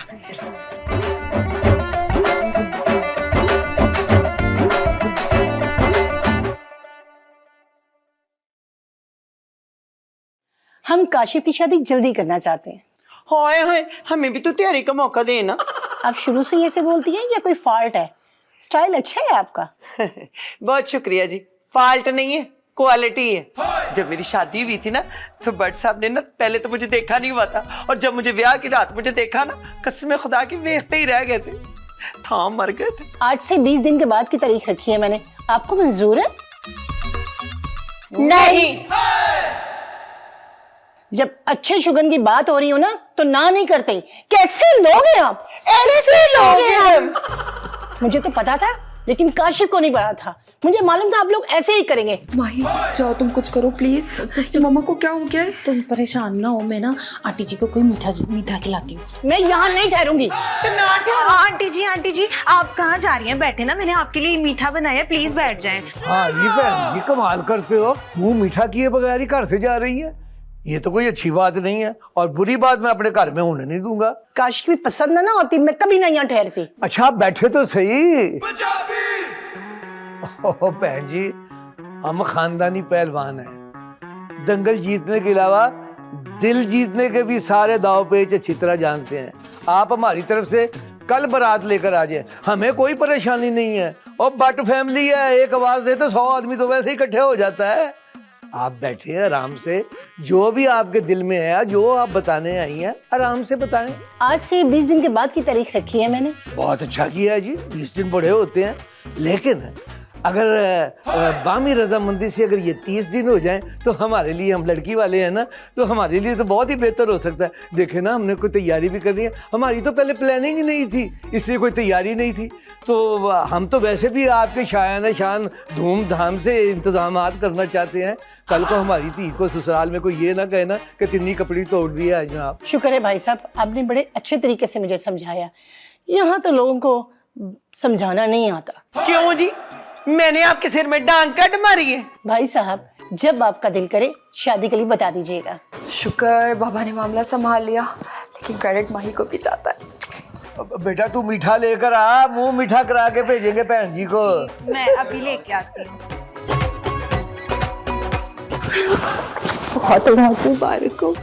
हम काशिफ की शादी जल्दी करना चाहते हैं। हाय हाय, हमें भी तो तैयारी का मौका देना। आप शुरू से ऐसे बोलती हैं या कोई फॉल्ट है? स्टाइल अच्छा है आपका। बहुत शुक्रिया जी। फॉल्ट नहीं है, क्वालिटी है। जब मेरी शादी हुई थी ना, तो भट्ट साहब ने ना पहले तो मुझे देखा नहीं हुआ था, और जब मुझे ब्याह की रात मुझे देखा ना, कसम खुदा की देखते ही रह गए थे, थाम मर गए थे। आज से 20 दिन के बाद की तारीख रखी है मैंने, आपको मंजूर है? नहीं। जब अच्छे शुगन की बात हो रही हो ना, तो ना नहीं करते। कैसे लोग हैं आप? ऐसे लोग हैं हम। मुझे तो पता था, लेकिन काशिफ को नहीं पता था। मुझे मालूम था आप लोग ऐसे ही करेंगे। माही जाओ, तुम कुछ करो प्लीज। मम्मा को क्या हो गया है? तुम परेशान ना हो, मैं ना आंटी जी को कोई मीठा खिलाती हूँ। मैं यहाँ नहीं ठहरूंगी। आंटी जी आप कहाँ जा रही हैं? बैठे ना, मैंने आपके लिए मीठा बनाया, प्लीज बैठ जाएं। हाँ ये बहन जी कमाल करते हो, मुंह मीठा किए बगैर ही घर से जा रही है। ये तो कोई अच्छी बात नहीं है, और बुरी बात मैं अपने घर में होने नहीं दूंगा। काशिफ भी पसंद ना होती, मैं कभी नहीं यहाँ ठहरती। अच्छा आप बैठे तो सही। ओह बहन जी, हम खानदानी पहलवान हैं, दंगल जीतने के अलावा दिल जीतने के भी सारे दाव पेच अच्छी तरह जानते हैं। आप हमारी तरफ से कल बारात लेकर आ जाए, हमें कोई परेशानी नहीं है। और बट फैमिली है, एक आवाज दे तो 100 आदमी तो वैसे ही इकट्ठे हो जाता है। आप बैठे आराम से, जो भी आपके दिल में है, जो आप बताने आई हैं, आराम से बताएं। आज से 20 दिन के बाद की तारीख रखी है मैंने। बहुत अच्छा किया है जी, 20 दिन बड़े होते हैं, लेकिन अगर बामी रजामंदी से अगर ये 30 दिन हो जाएं, तो हमारे लिए, हम लड़की वाले हैं ना, तो हमारे लिए तो बहुत ही बेहतर हो सकता है। देखे ना, हमने कोई तैयारी भी करनी है, हमारी तो पहले प्लानिंग ही नहीं थी, इसलिए कोई तैयारी नहीं थी। तो हम तो वैसे भी आपके शायाना शान धूमधाम से इंतजामात करना चाहते हैं। कल को हमारी धी को ससुराल में कोई ये ना कहे ना कि तिन्नी कपड़ी तोड़ दिया है जनाब। शुक्र है भाई साहब, आपने बड़े अच्छे तरीके से मुझे समझाया। यहाँ तो लोगों को समझाना नहीं आता। क्यों जी, मैंने आपके सिर में डांग कट मारी है? भाई साहब, जब आपका दिल करे शादी के लिए बता दीजिएगा। शुक्र बाबा ने मामला संभाल लिया, लेकिन क्रेडिट माही को भी जाता है। बेटा तू मीठा लेकर आ, मुंह मीठा करा के भेजेंगे बहन जी को। मैं अभी लेके आती हूँ। बहुत मुबारक हो।